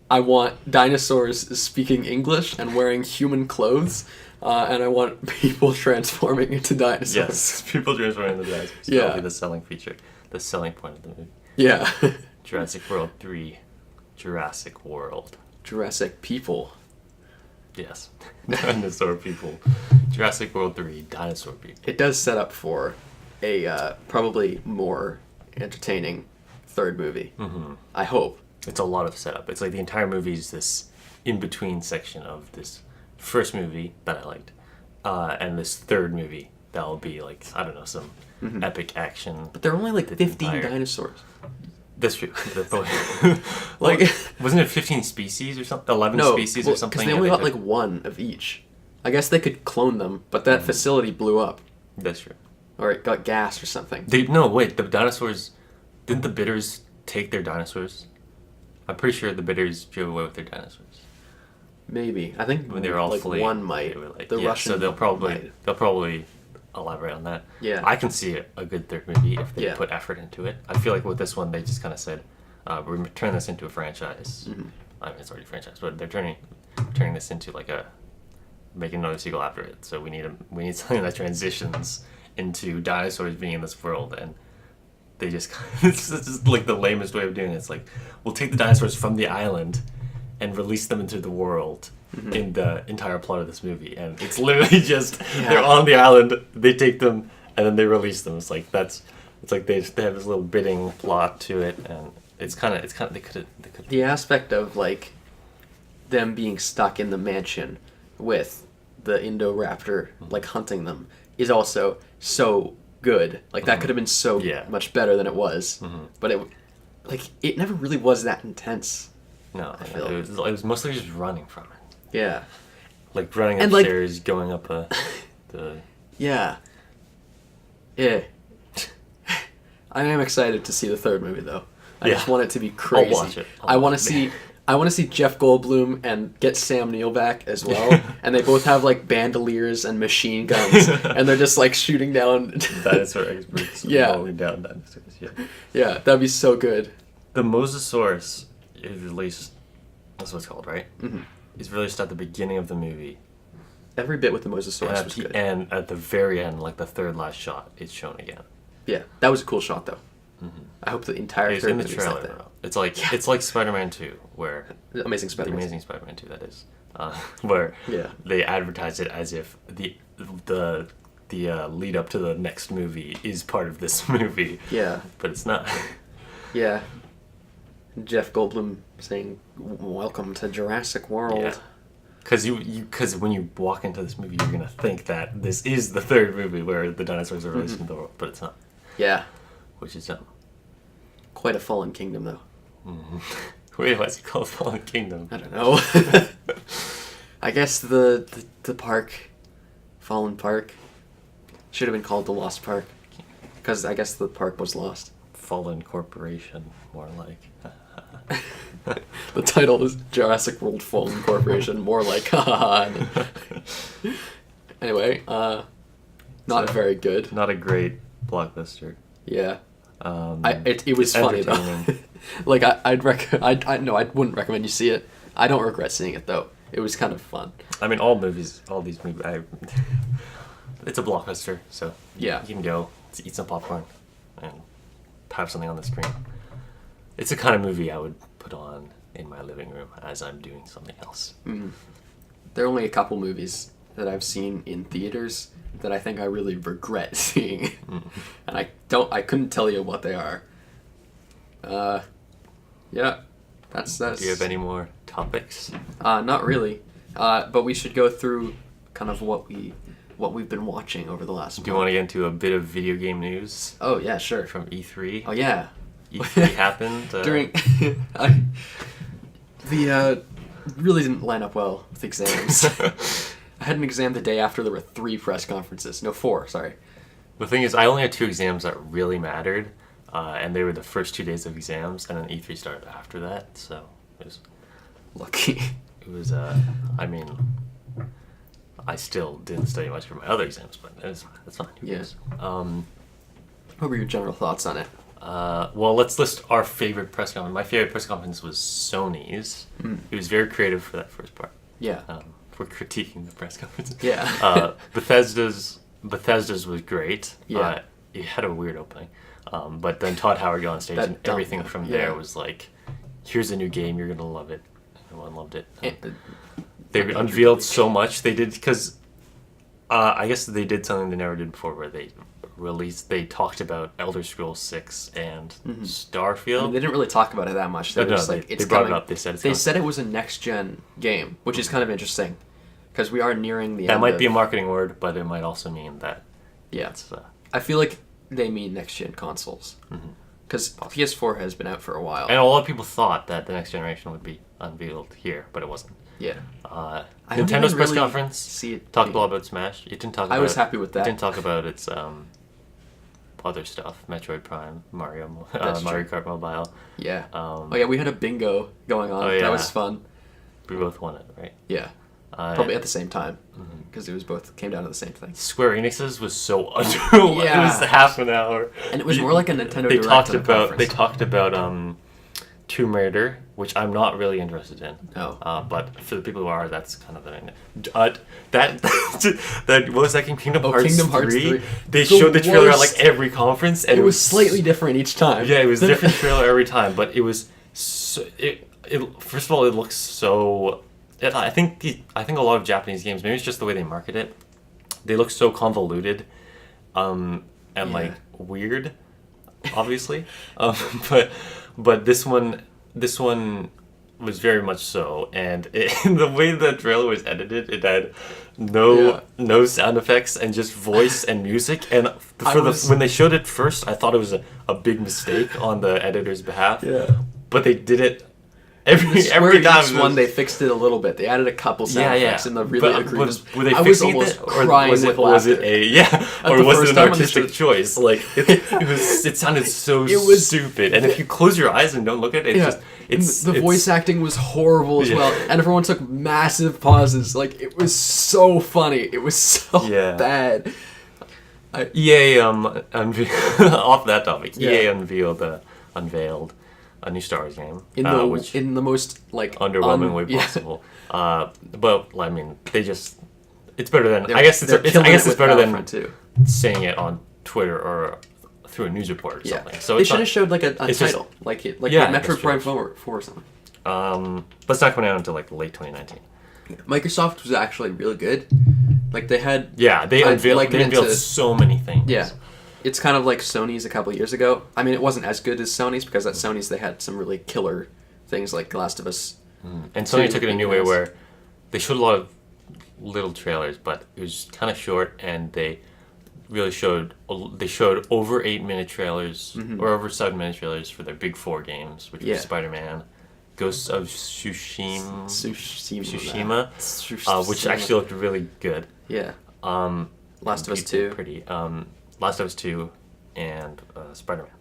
I want dinosaurs speaking English and wearing human clothes, and I want people transforming into dinosaurs. Yes, people transforming into dinosaurs. Yeah. That'll be the selling feature, the selling point of the movie. Yeah. Jurassic World 3, Jurassic World. Jurassic people. Yes, dinosaur people. Jurassic World 3, dinosaur people. It does set up for a probably more entertaining third movie. Mm-hmm. I hope. It's a lot of setup. It's like the entire movie is this in-between section of this first movie that I liked, and this third movie that will be like, I don't know, some epic action. But there are only like The 15 entire- dinosaurs. That's true. They're probably- Like- Well, wasn't it 15 species or something? 11 species or something? because they only got like one of each. I guess they could clone them, but that facility blew up. That's true. Or it got gas or something. No, wait. The dinosaurs. Didn't the bitters take their dinosaurs? I'm pretty sure the bitters drove away with their dinosaurs Maybe. I think when they were all like fleeing. one might. They were like, The yeah, Russian so they'll might. probably elaborate on that. Yeah. I can see a good third movie if they Yeah. put effort into it. I feel like with this one, they just kind of said, "We're gonna turn this into a franchise." Mm-hmm. I mean, it's already a franchise, but they're turning this into like making another sequel after it. So we need something that transitions into dinosaurs being in this world, and they just it's just like the lamest way of doing it. It's like, we'll take the dinosaurs from the island and release them into the world in the entire plot of this movie, and it's literally just they're on the island, they take them, and then they release them. It's like it's like they have this little bidding plot to it, and it's kind of they could The aspect of like them being stuck in the mansion with the Indoraptor like hunting them is also so good. Like that could have been so much better than it was. But it never really was that intense. No, I feel it was mostly just running from it. Yeah. Like running And, like- upstairs, going up the. Yeah. Yeah. I am excited to see the third movie though. I just want it to be crazy. watch it. I want to see Jeff Goldblum and get Sam Neill back as well, and they both have like bandoliers and machine guns, and they're just like shooting down Dinosaur experts. Yeah. Mowing down dinosaurs. Yeah. Yeah, that'd be so good. The Mosasaurus is released. That's what it's called, right? Mm-hmm. It's released at the beginning of the movie. Every bit with the Mosasaurus was good. And at the very end, like the third last shot, it's shown again. Yeah, that was a cool shot though. I hope the entire It's third in the movie is like trailer. It's like Spider-Man 2, where Amazing the Spider-Man. Amazing Spider-Man 2, that is, where Yeah. they advertise it as if the lead up to the next movie is part of this movie. Yeah, But it's not. yeah. Jeff Goldblum saying, "Welcome to Jurassic World." Yeah. Because when you walk into this movie, you're gonna think that this is the third movie where the dinosaurs are released into the world, but it's not, Yeah. which is dumb. Quite a fallen kingdom though. Wait, why is it called Fallen Kingdom? I don't know. I guess the park, Fallen Park, should have been called the Lost Park, because I guess the park was lost. Fallen Corporation, more like. The title is Jurassic World Fallen Corporation. More like, haha. Anyway, not very good. Not a great blockbuster. Yeah. It was funny though. Like I wouldn't recommend you see it. I don't regret seeing it though. It was kind of fun. I mean, all these movies, it's a blockbuster, so Yeah. you can go eat some popcorn and have something on the screen. It's the kind of movie I would put on in my living room as I'm doing something else. There are only a couple movies that I've seen in theaters that I think I really regret seeing, and I couldn't tell you what they are. Yeah, that's. Do you have any more topics? Not really, but we should go through kind of what we've been watching over the last month. Do you want to get into a bit of video game news Oh yeah, sure. from E3? Oh yeah. E3 happened During really didn't line up well with exams. I had an exam the day after there were 3 press conferences. No, 4, sorry. The thing is, I only had 2 exams that really mattered, and they were the first 2 days of exams, and then E3 started after that, so it was... Lucky. It was, I mean, I still didn't study much for my other exams, but that's fine. Yes. What were your general thoughts on it? Well, let's list our favorite press conference. My favorite press conference was Sony's. It was very creative for that first part. Yeah. For critiquing the press conference. Yeah. Bethesda's was great. Yeah. It had a weird opening. But then Todd Howard got on stage, and everything from there was like, here's a new game, you're going to love it. Everyone loved it. They unveiled so much. They did, because I guess they did something they never did before, where they talked about Elder Scrolls 6 and Starfield. I mean, they didn't really talk about it that much. They were just like, it's they brought coming. it up. They said it's They coming. said it was a next-gen game, which is kind of interesting, because we are nearing the That end might of... be a marketing word, but it might also mean that Yeah. it's... I feel like they mean next-gen consoles, because PS4 has been out for a while. And a lot of people thought that the next generation would be unveiled here, but it wasn't. Yeah. Nintendo didn't Nintend's press really conference see it talked a being- lot about Smash. It didn't talk about... I was happy with that. It didn't talk about its other stuff. Metroid Prime, Mario That's Mario true. Kart Mobile. Yeah. Oh yeah, we had a bingo going on. Oh, yeah. That was fun. We both won it, right? Yeah. Probably at the same time, because it was both came down to the same thing. Square Enix's was so under. It was half an hour, and it was more like a Nintendo They Direct talked than a about conference. Tomb Raider, which I'm not really interested in. No. But for the people who are, that's kind of that what was that game? Kingdom Hearts Kingdom Hearts 3? 3. They The showed the trailer at like worst. every conference, and It was slightly different each time. Yeah, it was a different trailer every time, but it was first of all, it looks so. I think a lot of Japanese games, maybe it's just the way they market it, they look so convoluted, and like weird, obviously, but this one was very much so, and the way the trailer was edited, it had no sound effects and just voice and music, and when they showed it first, I thought it was a big mistake on the editor's behalf. Yeah. But they did it every Square time. Enix one, they fixed it a little bit. They added a couple sound effects in the really egregious. Were they I was fixing almost it, or crying was with it was laughter. it or the was first it an time when they artistic showed- choice? Like it sounded so It was- stupid. And if you close your eyes and don't look at it, The voice acting was horrible as Yeah. well, and everyone took massive pauses. Like, it was so funny. It was so Yeah. bad. EA off that topic. Yeah. EA unveiled a new Star Wars game In the most like underwhelming way yeah. possible. But I mean, it's better than They're- I guess they're it's killing I guess it it's with better than Battlefront too. saying it on Twitter or through a news report or Yeah. something. So they it's should not, have showed like a it's just- title, like Yeah, Metroid that's Prime true. 4 or something. but it's not coming out until like late 2019. Microsoft was actually really good. Like they had Yeah, they I'd unveiled liken it to- so many things. yeah. It's kind of like Sony's a couple years ago. I mean, it wasn't as good as Sony's because at Sony's they had some really killer things like The Last of Us. And Sony Two took it a new big way ones. where they showed a lot of little trailers, but it was kind of short, and they really showed over 8-minute trailers or over 7-minute trailers for their big 4 games, which Yeah. were Spider-Man, Ghosts of Tsushima, Tsushima. which actually looked really good. Yeah. Last of Us People 2. pretty. Last of Us 2 and Spider-Man.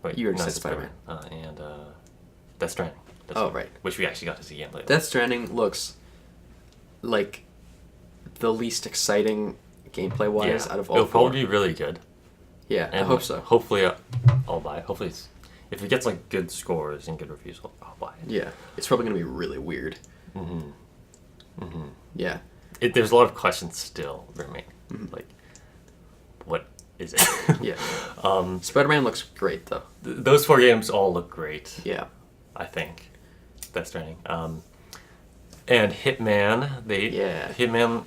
Wait, You already not said Spider-Man. And Death Stranding. Right. Which we actually got to see gameplay of. Death Stranding looks like the least exciting gameplay-wise out of all It'll four. probably be really good. Yeah, And I hope so. Hopefully, I'll buy it. Hopefully, if it gets like good scores and good reviews, I'll buy it. Yeah, it's probably going to be really weird. Yeah. There's a lot of questions still remain. Like, what is it? Yeah. Spider-Man looks great, though. Those 4 games all look great. Yeah. I think. Death Stranding. And Hitman, Hitman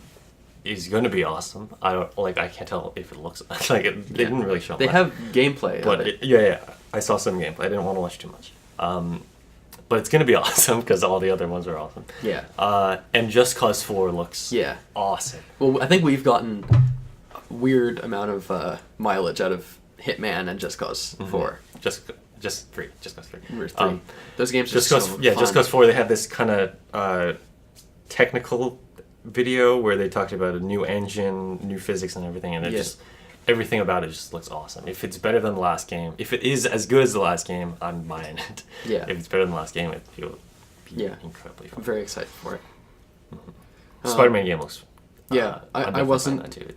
is going to be awesome. I can't tell if it looks like it. They didn't really show. They have gameplay, but I saw some gameplay. I didn't want to watch too much. But it's going to be awesome because all the other ones are awesome. Yeah. And Just Cause 4 looks awesome. Well, I think we've gotten a weird amount of mileage out of Hitman and Just Cause 4. Just 3. Just Cause 3. Or 3. Those games Just are Cause, so fun. Just Cause 4, they had this kind of technical video where they talked about a new engine, new physics and everything, and just everything about it just looks awesome. If it's better than the last game, if it is as good as the last game, I'm buying it. Yeah. If it's better than the last game, it'll be incredibly fun. I'm very excited for it. Spider-Man game looks. I wasn't. That too.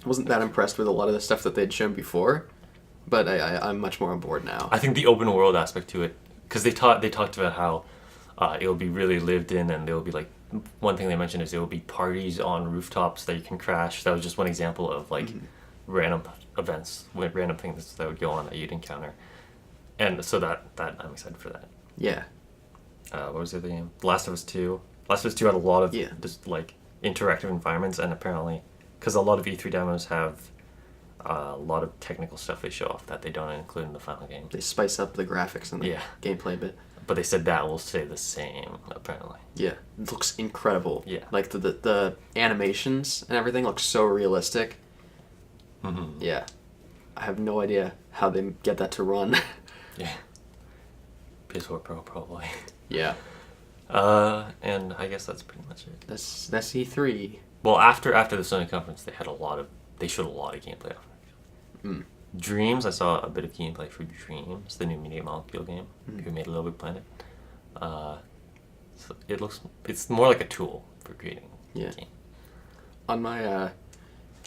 Wasn't that impressed with a lot of the stuff that they'd shown before, but I'm much more on board now. I think the open world aspect to it, because they talked about how it'll be really lived in, and there'll be like one thing they mentioned is there will be parties on rooftops that you can crash. That was just one example of like random events, random things that would go on that you'd encounter, and so that I'm excited for that. Yeah. What was the other game? Last of Us 2. Last of Us 2 had a lot of Yeah. just like interactive environments, and apparently, because a lot of E3 demos have a lot of technical stuff they show off that they don't include in the final game. They spice up the graphics and the Yeah. gameplay bit. But they said that will stay the same, apparently. Yeah, it looks incredible. Yeah. Like the animations and everything looks so realistic. Mm-hmm. Yeah. I have no idea how they get that to run. Yeah. PS4 Pro, probably. Yeah. And I guess that's pretty much it. That's E3. Well, after the Sony conference, they showed a lot of gameplay of it. Mm. Dreams, I saw a bit of gameplay for Dreams, the new Media Molecule game, who made Little Big Planet. So it's more like a tool for creating a game. On my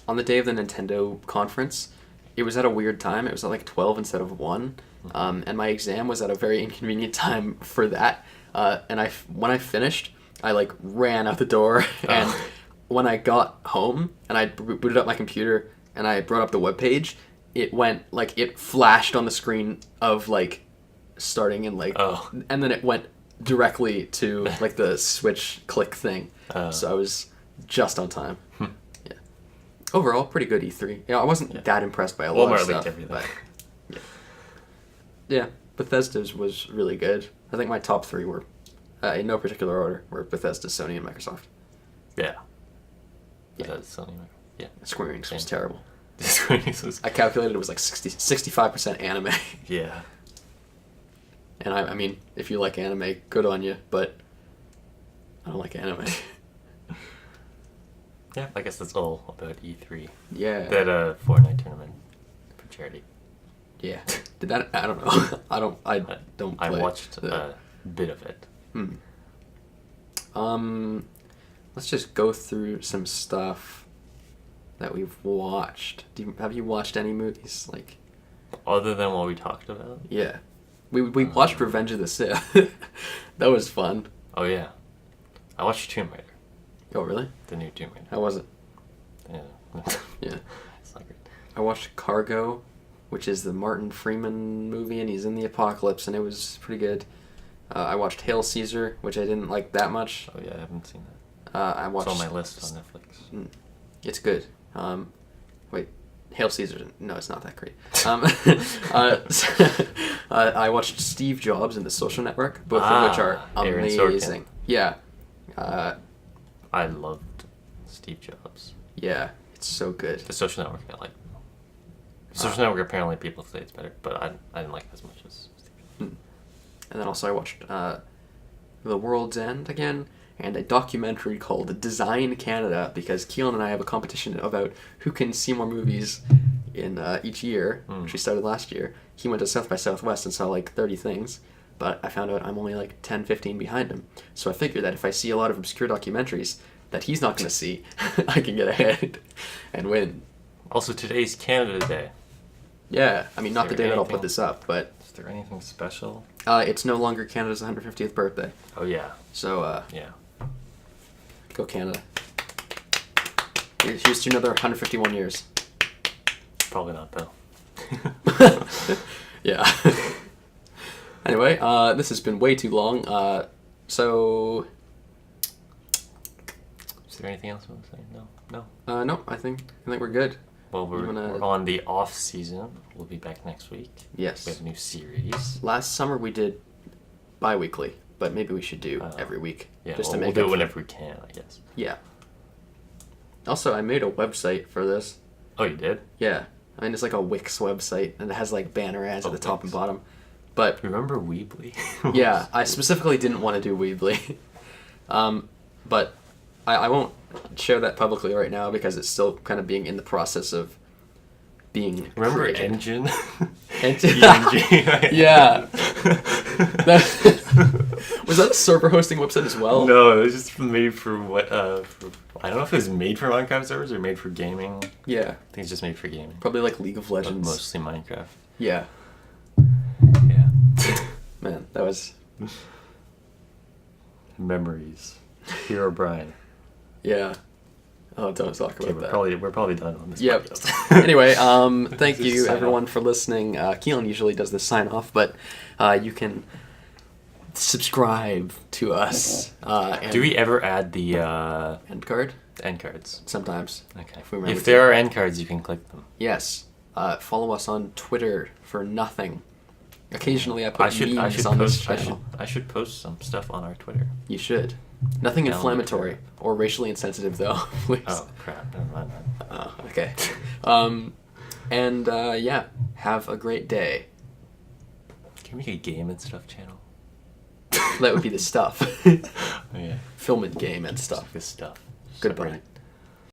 on the day of the Nintendo conference, it was at a weird time. It was at like 12 instead of 1. And my exam was at a very inconvenient time for that. And when I finished, I like ran out the door, and when I got home and I booted up my computer and I brought up the webpage, it went like it flashed on the screen of like starting and like, and then it went directly to like the switch click thing. So I was just on time. Yeah. Overall, pretty good E3. Yeah, I wasn't that impressed by a lot of stuff. But, yeah, Bethesda's was really good. I think my top 3 were, in no particular order, were Bethesda, Sony, and Microsoft. Yeah. Yeah. Sony. Yeah. Square Enix was terrible. Square Enix was... I calculated it was like 65% anime. Yeah. And I mean, if you like anime, good on you, but I don't like anime. Yeah, I guess that's all about E3. Yeah. That Fortnite tournament for charity. Yeah. Did that? I don't know. I don't play. I watched a bit of it. Let's just go through some stuff that we've watched. Have you watched any movies like? Other than what we talked about? Yeah. We watched Revenge of the Sith. That was fun. Oh yeah. I watched Tomb Raider. Oh really? The new Tomb Raider. How was it? Yeah. Yeah. It's not great. I watched Cargo, which is the Martin Freeman movie, and he's in the apocalypse, and it was pretty good. I watched Hail Caesar, which I didn't like that much. Oh yeah, I haven't seen that. I watched. It's on my list on Netflix. It's good. Wait, Hail Caesar. No, it's not that great. I watched Steve Jobs and The Social Network, both of which are Aaron amazing. Sorkin. Yeah. I loved Steve Jobs. Yeah, it's so good. The Social Network, I like. Social Network, apparently people say it's better, but I didn't like it as much as Steve Jobs. And then also I watched The World's End again, and a documentary called Design Canada, because Kielan and I have a competition about who can see more movies in each year, which we started last year. He went to South by Southwest and saw like 30 things. but I found out I'm only like 10, 15 behind him. So I figured that if I see a lot of obscure documentaries that he's not going to see, I can get ahead and win. Also, today's Canada Day. Yeah, I mean, not the there day that I'll anything- put this up, but Is there anything special? it's no longer Canada's 150th birthday. Oh, yeah. So, Yeah. go Canada. Here's to another 151 years. Probably not, though. Yeah. Anyway, this has been way too long. So, Is there anything else you want to say? No? no, I think we're good. Well, we're on the off season. We'll be back next week. Yes. We have a new series. Last summer we did bi-weekly, but maybe we should do every week. Yeah, just we'll to make do up it for- whenever we can, I guess. Yeah. Also, I made a website for this. Oh, you did? Yeah. I mean, it's like a Wix website, and it has like banner ads at the top and Wix. bottom. But Remember Weebly? yeah, I specifically didn't want to do Weebly. But I won't share that publicly right now because it's still kind of being in the process of being Remember created. Engine? Engine. ENG. Yeah. Was that a server hosting website as well? No, it was just made for what? I don't know if it was made for Minecraft servers or made for gaming. Yeah. I think it's just made for gaming. Probably like League of But Legends. mostly Minecraft. Yeah. Yeah. Man, that was... Memories. Hero Brian. Yeah. Oh, don't talk Okay, about that. we're probably done on this. Yep. podcast. Anyway, thank Just you sign everyone off. for listening. Keelan usually does the sign off, but you can subscribe to us. And Do we ever add the end card? end cards? Sometimes. Okay. If we remember If to. there are end cards, you can click them. Yes. Follow us on Twitter for nothing. Occasionally I put I should memes on this post. channel. I should post some stuff on our Twitter. You should. Nothing Download inflammatory Twitter. or racially insensitive, though. Please. Oh crap! Never mind that. Oh, okay. And yeah, have a great day. Can we make a game and stuff channel? That would be the stuff. Oh, yeah. Film and game and stuff. This stuff. Goodbye.